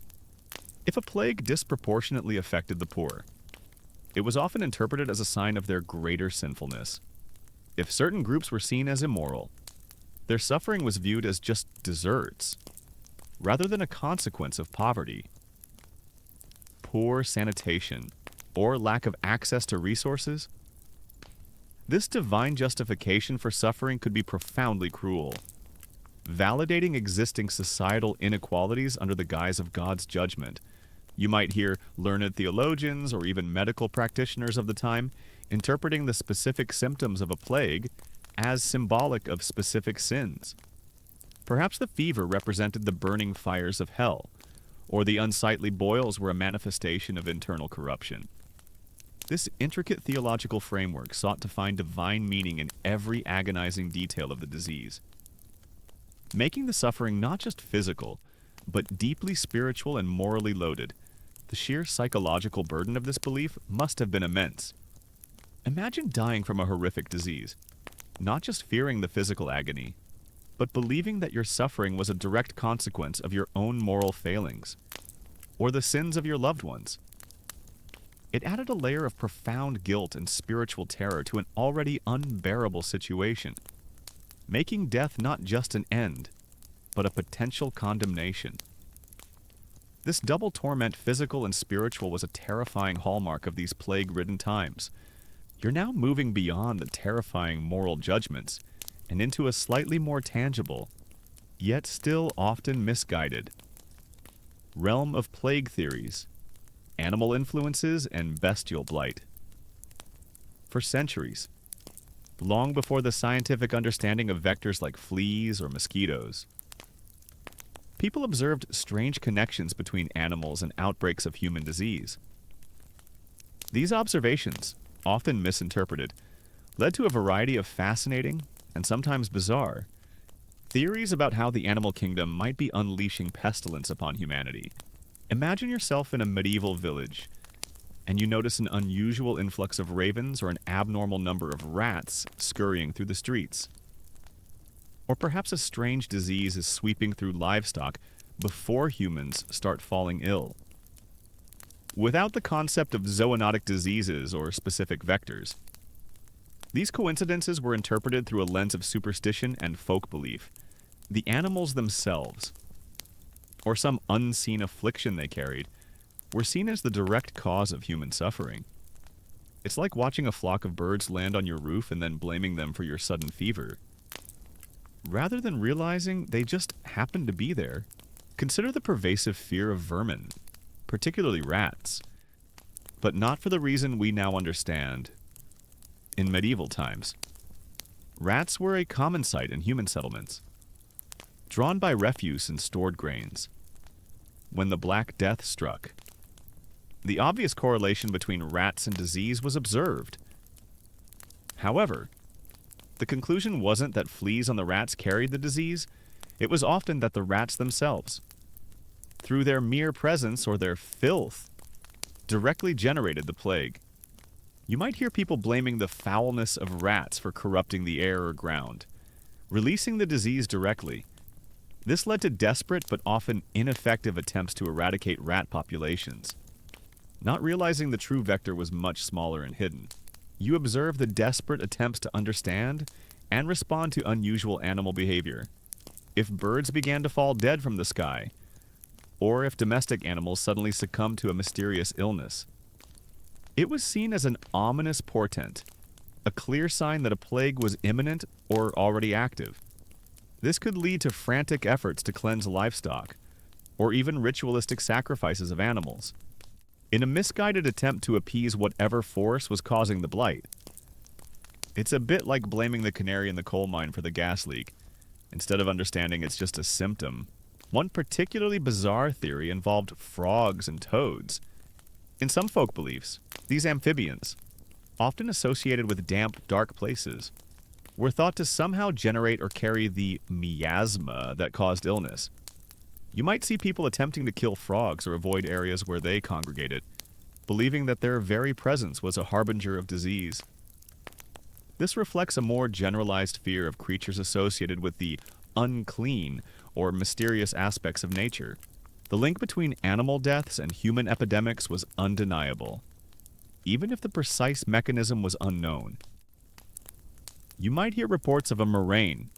If a plague disproportionately affected the poor, it was often interpreted as a sign of their greater sinfulness. If certain groups were seen as immoral, their suffering was viewed as just deserts, rather than a consequence of poverty. Poor sanitation, or lack of access to resources. This divine justification for suffering could be profoundly cruel, validating existing societal inequalities under the guise of God's judgment. You might hear learned theologians or even medical practitioners of the time interpreting the specific symptoms of a plague as symbolic of specific sins. Perhaps the fever represented the burning fires of hell, or the unsightly boils were a manifestation of internal corruption. This intricate theological framework sought to find divine meaning in every agonizing detail of the disease, making the suffering not just physical, but deeply spiritual and morally loaded. The sheer psychological burden of this belief must have been immense. Imagine dying from a horrific disease, not just fearing the physical agony, but believing that your suffering was a direct consequence of your own moral failings, or the sins of your loved ones. It added a layer of profound guilt and spiritual terror to an already unbearable situation, making death not just an end, but a potential condemnation. This double torment, physical and spiritual, was a terrifying hallmark of these plague-ridden times. You're now moving beyond the terrifying moral judgments and into a slightly more tangible, yet still often misguided, realm of plague theories, animal influences, and bestial blight. For centuries, long before the scientific understanding of vectors like fleas or mosquitoes. People observed strange connections between animals and outbreaks of human disease. These observations, often misinterpreted, led to a variety of fascinating and sometimes bizarre theories about how the animal kingdom might be unleashing pestilence upon humanity. Imagine yourself in a medieval village, and you notice an unusual influx of ravens or an abnormal number of rats scurrying through the streets. Or perhaps a strange disease is sweeping through livestock before humans start falling ill. Without the concept of zoonotic diseases or specific vectors, these coincidences were interpreted through a lens of superstition and folk belief. The animals themselves, or some unseen affliction they carried, were seen as the direct cause of human suffering. It's like watching a flock of birds land on your roof and then blaming them for your sudden fever. Rather than realizing they just happened to be there, consider the pervasive fear of vermin, particularly rats, but not for the reason we now understand. In medieval times, rats were a common sight in human settlements, drawn by refuse and stored grains. When the Black Death struck, the obvious correlation between rats and disease was observed. However, the conclusion wasn't that fleas on the rats carried the disease, it was often that the rats themselves, through their mere presence or their filth, directly generated the plague. You might hear people blaming the foulness of rats for corrupting the air or ground, releasing the disease directly. This led to desperate but often ineffective attempts to eradicate rat populations. Not realizing the true vector was much smaller and hidden, you observe the desperate attempts to understand and respond to unusual animal behavior. If birds began to fall dead from the sky, or if domestic animals suddenly succumbed to a mysterious illness, it was seen as an ominous portent, a clear sign that a plague was imminent or already active. This could lead to frantic efforts to cleanse livestock, or even ritualistic sacrifices of animals, in a misguided attempt to appease whatever force was causing the blight. It's a bit like blaming the canary in the coal mine for the gas leak, instead of understanding it's just a symptom. One particularly bizarre theory involved frogs and toads. In some folk beliefs, these amphibians, often associated with damp, dark places, were thought to somehow generate or carry the miasma that caused illness. You might see people attempting to kill frogs or avoid areas where they congregated, believing that their very presence was a harbinger of disease. This reflects a more generalized fear of creatures associated with the unclean or mysterious aspects of nature. The link between animal deaths and human epidemics was undeniable, even if the precise mechanism was unknown. You might hear reports of a murrain,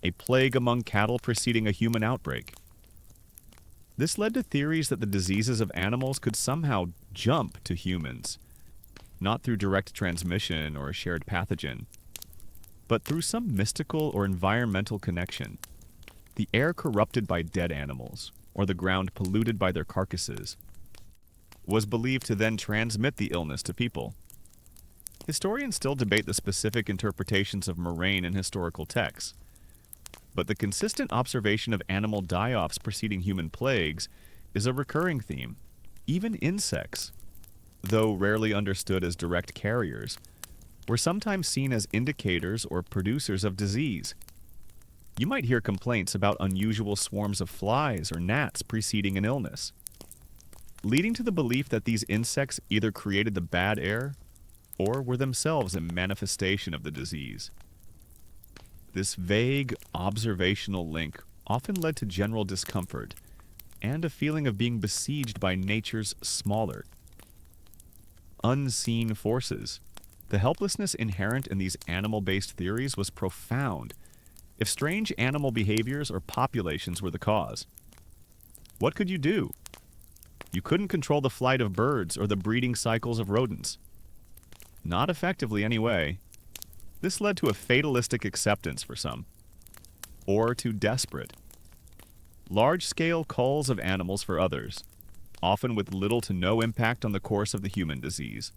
a plague among cattle preceding a human outbreak. This led to theories that the diseases of animals could somehow jump to humans, not through direct transmission or a shared pathogen, but through some mystical or environmental connection. The air corrupted by dead animals, or the ground polluted by their carcasses, was believed to then transmit the illness to people. Historians still debate the specific interpretations of murrain in historical texts, but the consistent observation of animal die-offs preceding human plagues is a recurring theme. Even insects, though rarely understood as direct carriers, were sometimes seen as indicators or producers of disease. You might hear complaints about unusual swarms of flies or gnats preceding an illness, leading to the belief that these insects either created the bad air or were themselves a manifestation of the disease. This vague, observational link often led to general discomfort and a feeling of being besieged by nature's smaller, unseen forces. The helplessness inherent in these animal-based theories was profound. If strange animal behaviors or populations were the cause, what could you do? You couldn't control the flight of birds or the breeding cycles of rodents. Not effectively anyway. This led to a fatalistic acceptance for some, or to desperate, large-scale culls of animals for others, often with little to no impact on the course of the human disease.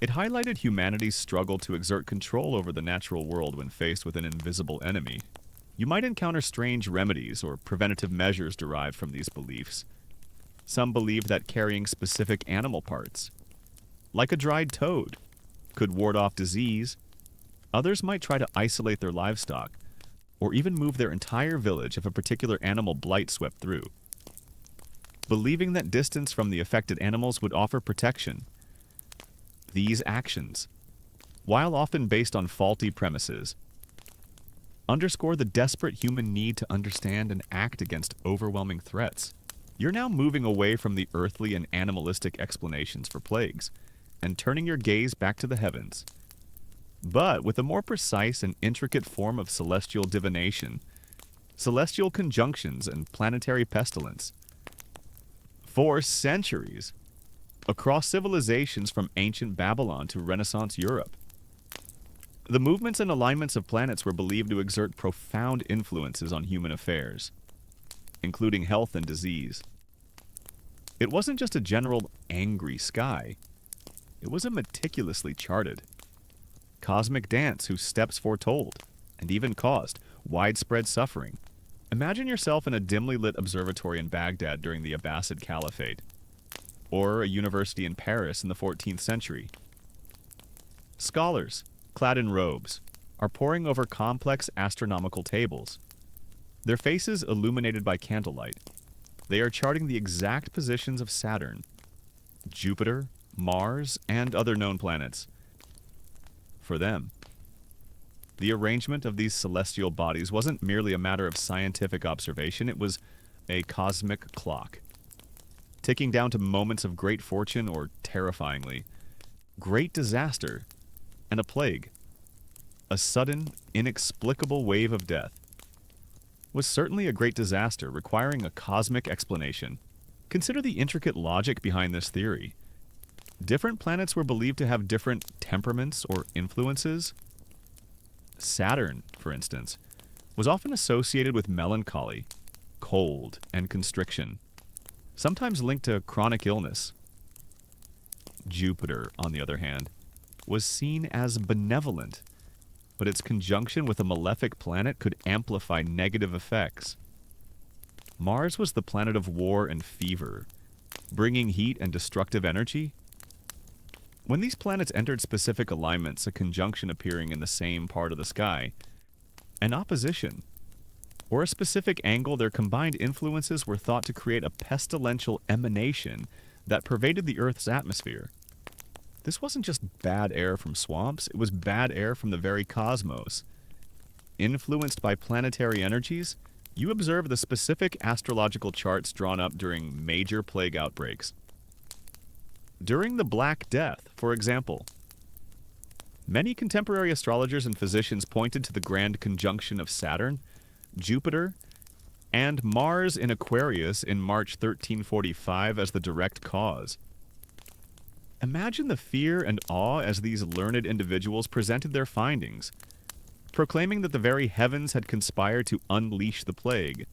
It highlighted humanity's struggle to exert control over the natural world when faced with an invisible enemy. You might encounter strange remedies or preventative measures derived from these beliefs. Some believed that carrying specific animal parts, like a dried toad, could ward off disease. Others might try to isolate their livestock, or even move their entire village if a particular animal blight swept through. Believing that distance from the affected animals would offer protection, these actions, while often based on faulty premises, underscore the desperate human need to understand and act against overwhelming threats. You're now moving away from the earthly and animalistic explanations for plagues, and turning your gaze back to the heavens, but with a more precise and intricate form of celestial divination, celestial conjunctions, and planetary pestilence. For centuries, across civilizations from ancient Babylon to Renaissance Europe, the movements and alignments of planets were believed to exert profound influences on human affairs, including health and disease. It wasn't just a general angry sky. It was a meticulously charted cosmic dance whose steps foretold, and even caused, widespread suffering. Imagine yourself in a dimly lit observatory in Baghdad during the Abbasid Caliphate, or a university in Paris in the 14th century. Scholars, clad in robes, are poring over complex astronomical tables, their faces illuminated by candlelight. They are charting the exact positions of Saturn, Jupiter, Mars, and other known planets. For them, the arrangement of these celestial bodies wasn't merely a matter of scientific observation, it was a cosmic clock, ticking down to moments of great fortune or, terrifyingly, great disaster and a plague. A sudden, inexplicable wave of death was certainly a great disaster requiring a cosmic explanation. Consider the intricate logic behind this theory. Different planets were believed to have different temperaments or influences. Saturn, for instance, was often associated with melancholy, cold, and constriction, sometimes linked to chronic illness. Jupiter, on the other hand, was seen as benevolent, but its conjunction with a malefic planet could amplify negative effects. Mars was the planet of war and fever, bringing heat and destructive energy. When these planets entered specific alignments, a conjunction appearing in the same part of the sky, an opposition, or a specific angle, their combined influences were thought to create a pestilential emanation that pervaded the Earth's atmosphere. This wasn't just bad air from swamps, it was bad air from the very cosmos. Influenced by planetary energies, you observe the specific astrological charts drawn up during major plague outbreaks. During the Black Death, for example, many contemporary astrologers and physicians pointed to the grand conjunction of Saturn, Jupiter, and Mars in Aquarius in March 1345 as the direct cause. Imagine the fear and awe as these learned individuals presented their findings, proclaiming that the very heavens had conspired to unleash the plague.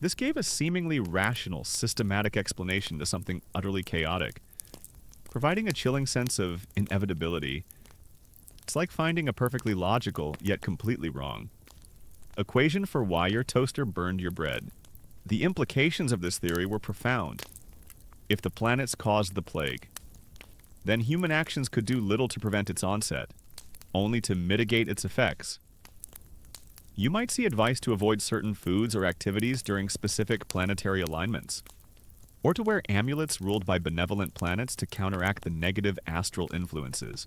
This gave a seemingly rational, systematic explanation to something utterly chaotic, providing a chilling sense of inevitability. It's like finding a perfectly logical, yet completely wrong equation for why your toaster burned your bread. The implications of this theory were profound. If the planets caused the plague, then human actions could do little to prevent its onset, only to mitigate its effects. You might see advice to avoid certain foods or activities during specific planetary alignments, or to wear amulets ruled by benevolent planets to counteract the negative astral influences.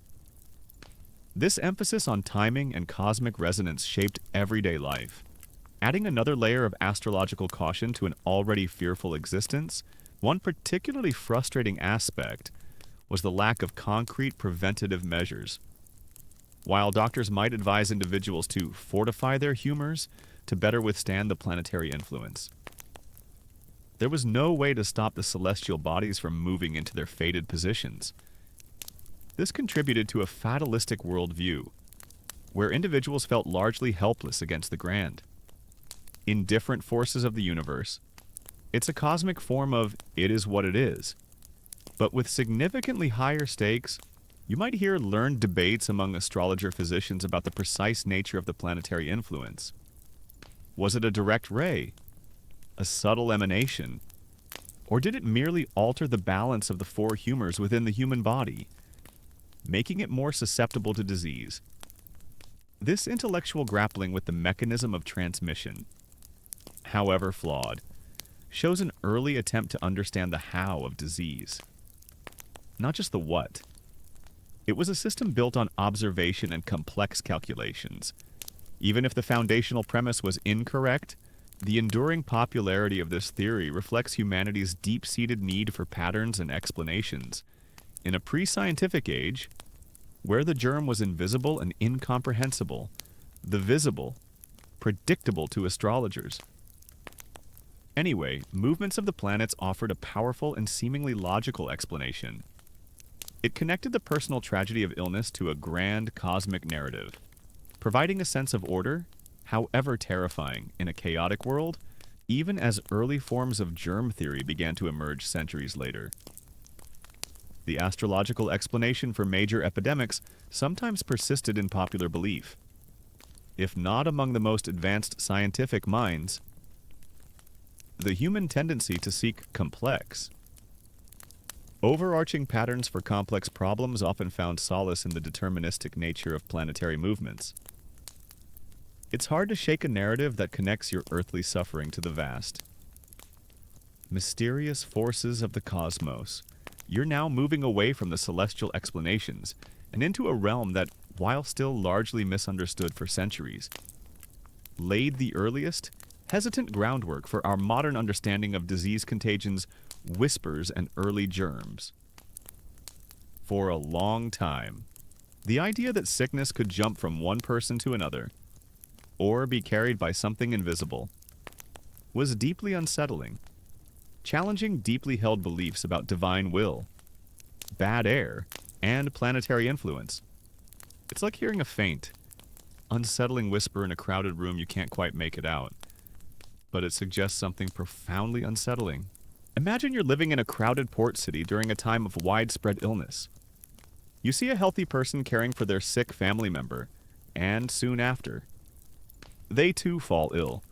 This emphasis on timing and cosmic resonance shaped everyday life, adding another layer of astrological caution to an already fearful existence. One particularly frustrating aspect was the lack of concrete preventative measures. While doctors might advise individuals to fortify their humors to better withstand the planetary influence, there was no way to stop the celestial bodies from moving into their fated positions. This contributed to a fatalistic worldview, where individuals felt largely helpless against the grand, indifferent forces of the universe. It's a cosmic form of "it is what it is," but with significantly higher stakes You might hear learned debates among astrologer physicians about the precise nature of the planetary influence. Was it a direct ray, a subtle emanation, or did it merely alter the balance of the four humors within the human body, making it more susceptible to disease? This intellectual grappling with the mechanism of transmission, however flawed, shows an early attempt to understand the how of disease, not just the what. It was a system built on observation and complex calculations. Even if the foundational premise was incorrect, the enduring popularity of this theory reflects humanity's deep-seated need for patterns and explanations. In a pre-scientific age, where the germ was invisible and incomprehensible, the visible, predictable to astrologers. Anyway, movements of the planets offered a powerful and seemingly logical explanation. It connected the personal tragedy of illness to a grand cosmic narrative, providing a sense of order, however terrifying, in a chaotic world, even as early forms of germ theory began to emerge centuries later. The astrological explanation for major epidemics sometimes persisted in popular belief. If not among the most advanced scientific minds, the human tendency to seek complex, overarching patterns for complex problems often found solace in the deterministic nature of planetary movements. It's hard to shake a narrative that connects your earthly suffering to the vast, mysterious forces of the cosmos. You're now moving away from the celestial explanations and into a realm that, while still largely misunderstood for centuries, laid the earliest, hesitant groundwork for our modern understanding of disease contagions, whispers, and early germs. For a long time, the idea that sickness could jump from one person to another, or be carried by something invisible, was deeply unsettling, challenging deeply held beliefs about divine will, bad air, and planetary influence. It's like hearing a faint, unsettling whisper in a crowded room you can't quite make it out, but it suggests something profoundly unsettling. Imagine you're living in a crowded port city during a time of widespread illness. You see a healthy person caring for their sick family member, and soon after, they too fall ill.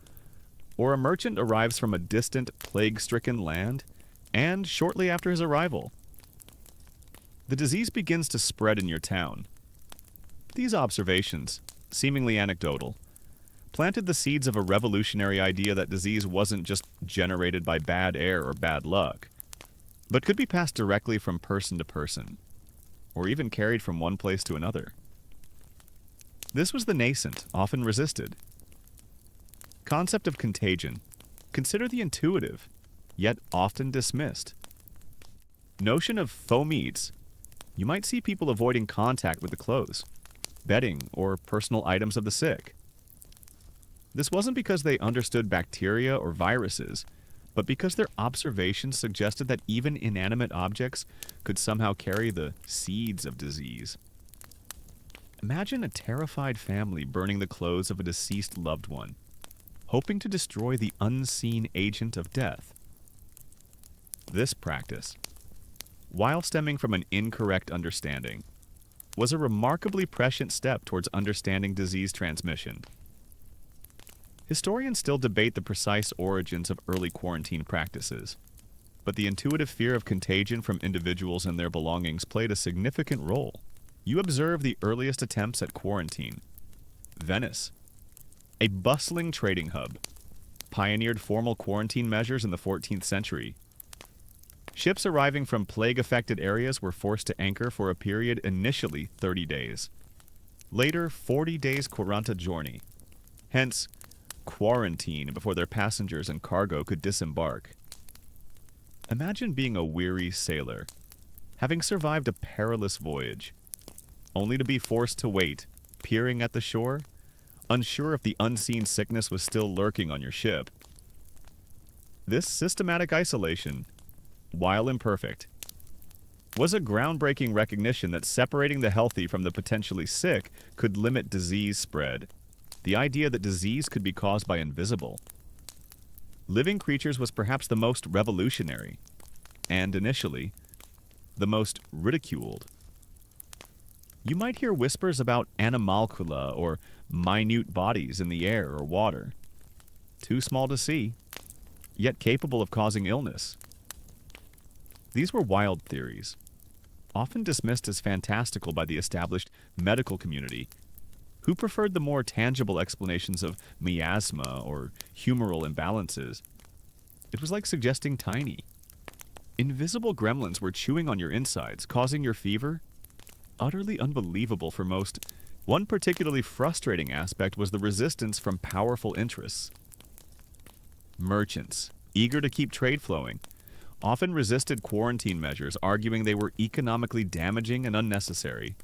Or a merchant arrives from a distant, plague-stricken land, and shortly after his arrival, the disease begins to spread in your town. These observations, seemingly anecdotal, planted the seeds of a revolutionary idea that disease wasn't just generated by bad air or bad luck, but could be passed directly from person to person, or even carried from one place to another. This was the nascent, often resisted, concept of contagion. Consider the intuitive, yet often dismissed notion of fomites. You might see people avoiding contact with the clothes, bedding, or personal items of the sick. This wasn't because they understood bacteria or viruses, but because their observations suggested that even inanimate objects could somehow carry the seeds of disease. Imagine a terrified family burning the clothes of a deceased loved one, hoping to destroy the unseen agent of death. This practice, while stemming from an incorrect understanding, was a remarkably prescient step towards understanding disease transmission. Historians still debate the precise origins of early quarantine practices, but the intuitive fear of contagion from individuals and their belongings played a significant role. You observe the earliest attempts at quarantine. Venice, a bustling trading hub, pioneered formal quarantine measures in the 14th century. Ships arriving from plague-affected areas were forced to anchor for a period initially 30 days. Later, 40 days 40 giorni. Hence, quarantine before their passengers and cargo could disembark. Imagine being a weary sailor, having survived a perilous voyage, only to be forced to wait, peering at the shore, unsure if the unseen sickness was still lurking on your ship. This systematic isolation, while imperfect, was a groundbreaking recognition that separating the healthy from the potentially sick could limit disease spread. The idea that disease could be caused by invisible living creatures was perhaps the most revolutionary, and initially, the most ridiculed. You might hear whispers about animalcula or minute bodies in the air or water, too small to see, yet capable of causing illness. These were wild theories, often dismissed as fantastical by the established medical community, who preferred the more tangible explanations of miasma or humoral imbalances. It was like suggesting tiny, invisible gremlins were chewing on your insides, causing your fever. Utterly unbelievable for most. One particularly frustrating aspect was the resistance from powerful interests. Merchants, eager to keep trade flowing, often resisted quarantine measures, arguing they were economically damaging and unnecessary.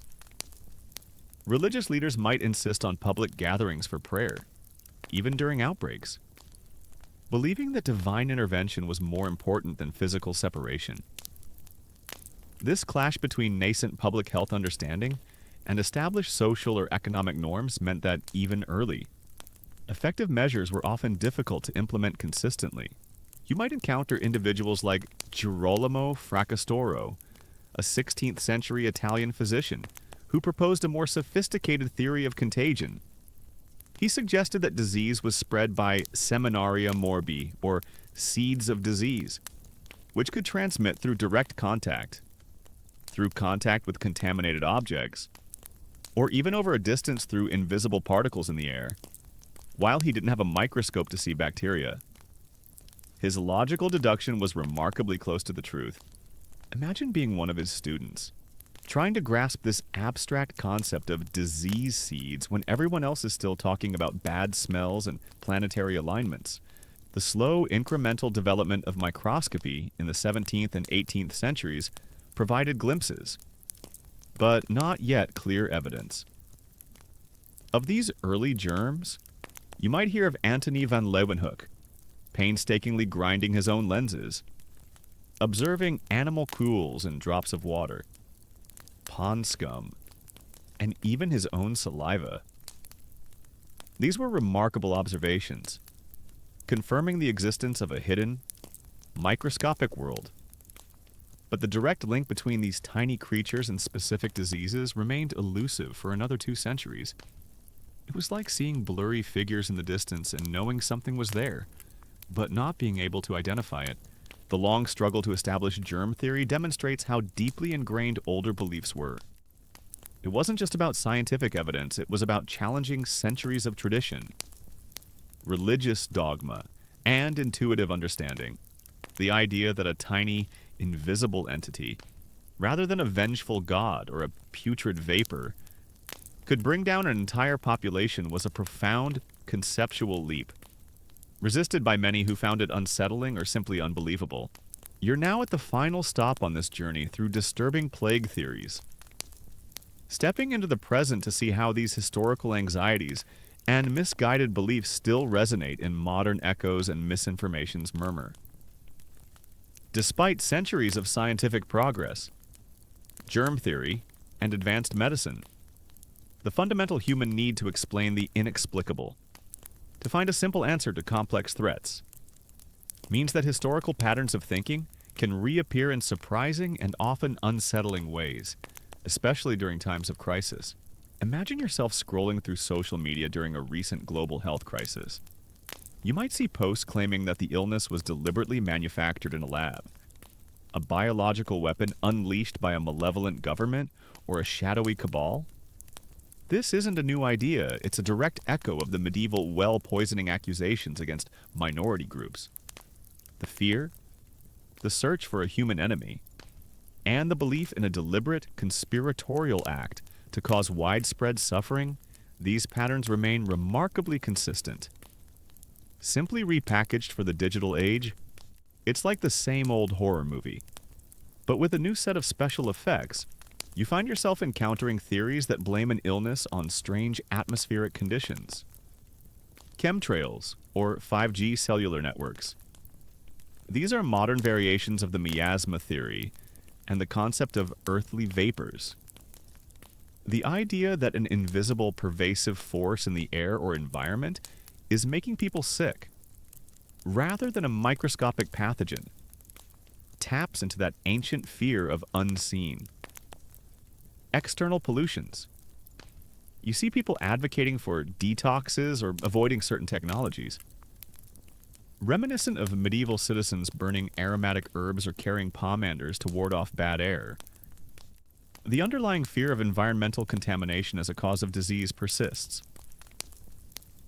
Religious leaders might insist on public gatherings for prayer, even during outbreaks, believing that divine intervention was more important than physical separation. This clash between nascent public health understanding and established social or economic norms meant that, even early, effective measures were often difficult to implement consistently. You might encounter individuals like Girolamo Fracastoro, a 16th century Italian physician, who proposed a more sophisticated theory of contagion. He suggested that disease was spread by seminaria morbi, or seeds of disease, which could transmit through direct contact, through contact with contaminated objects, or even over a distance through invisible particles in the air, while he didn't have a microscope to see bacteria. His logical deduction was remarkably close to the truth. Imagine being one of his students, trying to grasp this abstract concept of disease seeds when everyone else is still talking about bad smells and planetary alignments. The slow, incremental development of microscopy in the 17th and 18th centuries provided glimpses, but not yet clear evidence. Of these early germs, you might hear of Antony van Leeuwenhoek, painstakingly grinding his own lenses, observing animalcules in drops of water, pond scum, and even his own saliva. These were remarkable observations, confirming the existence of a hidden, microscopic world. But the direct link between these tiny creatures and specific diseases remained elusive for another 2 centuries. It was like seeing blurry figures in the distance and knowing something was there, but not being able to identify it. The long struggle to establish germ theory demonstrates how deeply ingrained older beliefs were. It wasn't just about scientific evidence, it was about challenging centuries of tradition, religious dogma, and intuitive understanding. The idea that a tiny, invisible entity, rather than a vengeful god or a putrid vapor, could bring down an entire population was a profound conceptual leap, resisted by many who found it unsettling or simply unbelievable. You're now at the final stop on this journey through disturbing plague theories, stepping into the present to see how these historical anxieties and misguided beliefs still resonate in modern echoes and misinformation's murmur. Despite centuries of scientific progress, germ theory, and advanced medicine, the fundamental human need to explain the inexplicable, to find a simple answer to complex threats, means that historical patterns of thinking can reappear in surprising and often unsettling ways, especially during times of crisis. Imagine yourself scrolling through social media during a recent global health crisis. You might see posts claiming that the illness was deliberately manufactured in a lab, a biological weapon unleashed by a malevolent government or a shadowy cabal. This isn't a new idea, it's a direct echo of the medieval well-poisoning accusations against minority groups. The fear, the search for a human enemy, and the belief in a deliberate conspiratorial act to cause widespread suffering, these patterns remain remarkably consistent. Simply repackaged for the digital age, it's like the same old horror movie. But with a new set of special effects, you find yourself encountering theories that blame an illness on strange atmospheric conditions. Chemtrails, or 5G cellular networks. These are modern variations of the miasma theory and the concept of earthly vapors. The idea that an invisible, pervasive force in the air or environment is making people sick, rather than a microscopic pathogen, taps into that ancient fear of unseen. external pollutions. You see people advocating for detoxes or avoiding certain technologies. Reminiscent of medieval citizens burning aromatic herbs or carrying pomanders to ward off bad air, the underlying fear of environmental contamination as a cause of disease persists.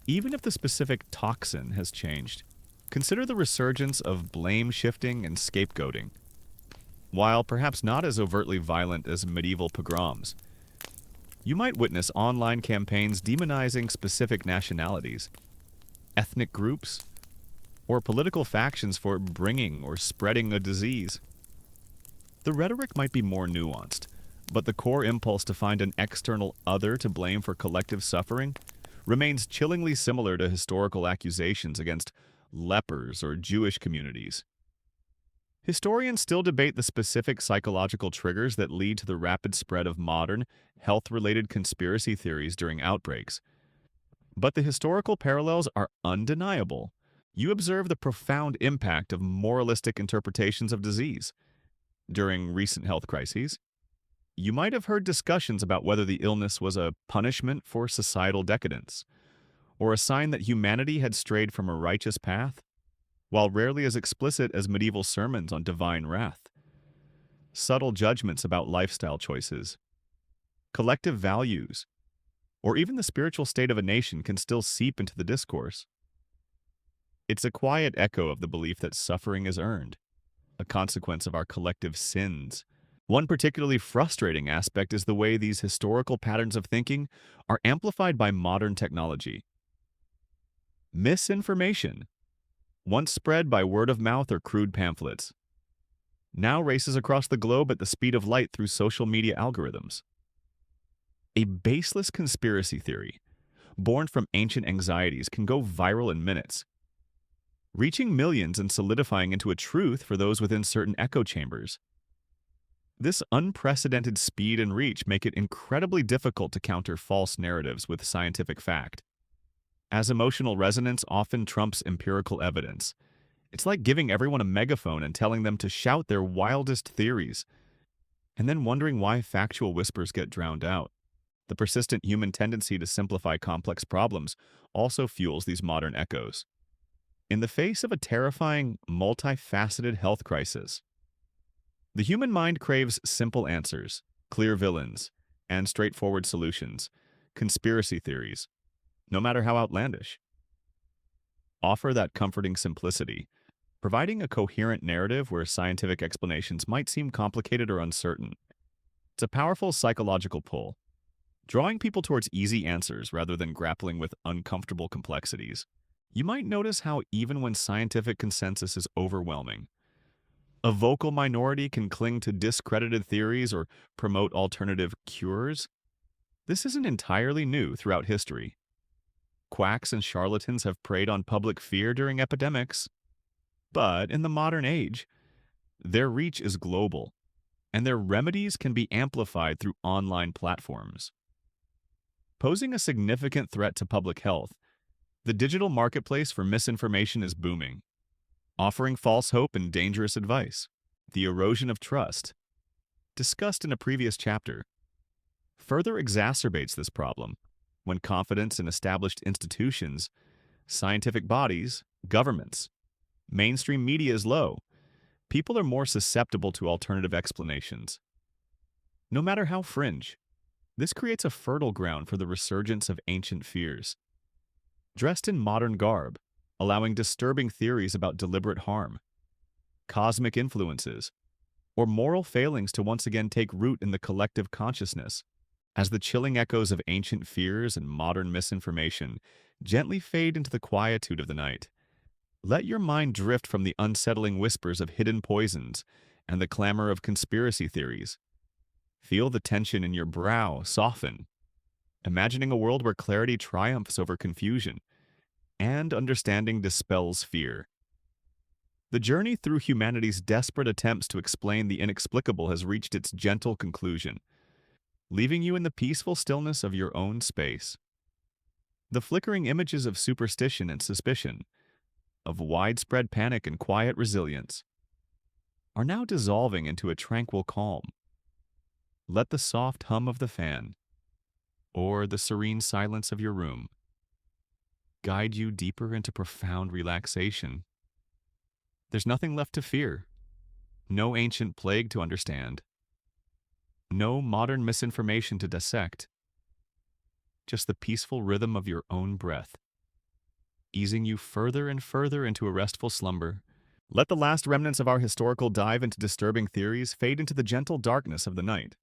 Even if the specific toxin has changed, consider the resurgence of blame shifting and scapegoating. While perhaps not as overtly violent as medieval pogroms, you might witness online campaigns demonizing specific nationalities, ethnic groups, or political factions for bringing or spreading a disease. The rhetoric might be more nuanced, but the core impulse to find an external other to blame for collective suffering remains chillingly similar to historical accusations against lepers or Jewish communities. Historians still debate the specific psychological triggers that lead to the rapid spread of modern, health-related conspiracy theories during outbreaks. But the historical parallels are undeniable. You observe the profound impact of moralistic interpretations of disease. During recent health crises, you might have heard discussions about whether the illness was a punishment for societal decadence, or a sign that humanity had strayed from a righteous path, while rarely as explicit as medieval sermons on divine wrath. Subtle judgments about lifestyle choices, collective values, or even the spiritual state of a nation can still seep into the discourse. It's a quiet echo of the belief that suffering is earned, a consequence of our collective sins. One particularly frustrating aspect is the way these historical patterns of thinking are amplified by modern technology. Misinformation, once spread by word of mouth or crude pamphlets, now races across the globe at the speed of light through social media algorithms. A baseless conspiracy theory, born from ancient anxieties, can go viral in minutes, reaching millions and solidifying into a truth for those within certain echo chambers. This unprecedented speed and reach make it incredibly difficult to counter false narratives with scientific fact. As emotional resonance often trumps empirical evidence, it's like giving everyone a megaphone and telling them to shout their wildest theories, and then wondering why factual whispers get drowned out. The persistent human tendency to simplify complex problems also fuels these modern echoes. In the face of a terrifying, multifaceted health crisis, the human mind craves simple answers, clear villains, and straightforward solutions. Conspiracy theories, no matter how outlandish, offer that comforting simplicity, providing a coherent narrative where scientific explanations might seem complicated or uncertain. It's a powerful psychological pull, drawing people towards easy answers rather than grappling with uncomfortable complexities. You might notice how even when scientific consensus is overwhelming, a vocal minority can cling to discredited theories or promote alternative cures. This isn't entirely new throughout history. Quacks and charlatans have preyed on public fear during epidemics. But in the modern age, their reach is global, and their remedies can be amplified through online platforms. Posing a significant threat to public health, the digital marketplace for misinformation is booming, offering false hope and dangerous advice. The erosion of trust, discussed in a previous chapter, further exacerbates this problem when confidence in established institutions, scientific bodies, governments, mainstream media is low. People are more susceptible to alternative explanations. No matter how fringe, this creates a fertile ground for the resurgence of ancient fears. Dressed in modern garb, allowing disturbing theories about deliberate harm, cosmic influences, or moral failings to once again take root in the collective consciousness, as the chilling echoes of ancient fears and modern misinformation gently fade into the quietude of the night. Let your mind drift from the unsettling whispers of hidden poisons and the clamor of conspiracy theories. Feel the tension in your brow soften, imagining a world where clarity triumphs over confusion and understanding dispels fear. The journey through humanity's desperate attempts to explain the inexplicable has reached its gentle conclusion, leaving you in the peaceful stillness of your own space. The flickering images of superstition and suspicion, of widespread panic and quiet resilience, are now dissolving into a tranquil calm. Let the soft hum of the fan or the serene silence of your room guide you deeper into profound relaxation. There's nothing left to fear, no ancient plague to understand, no modern misinformation to dissect, just the peaceful rhythm of your own breath, easing you further and further into a restful slumber. Let the last remnants of our historical dive into disturbing theories fade into the gentle darkness of the night.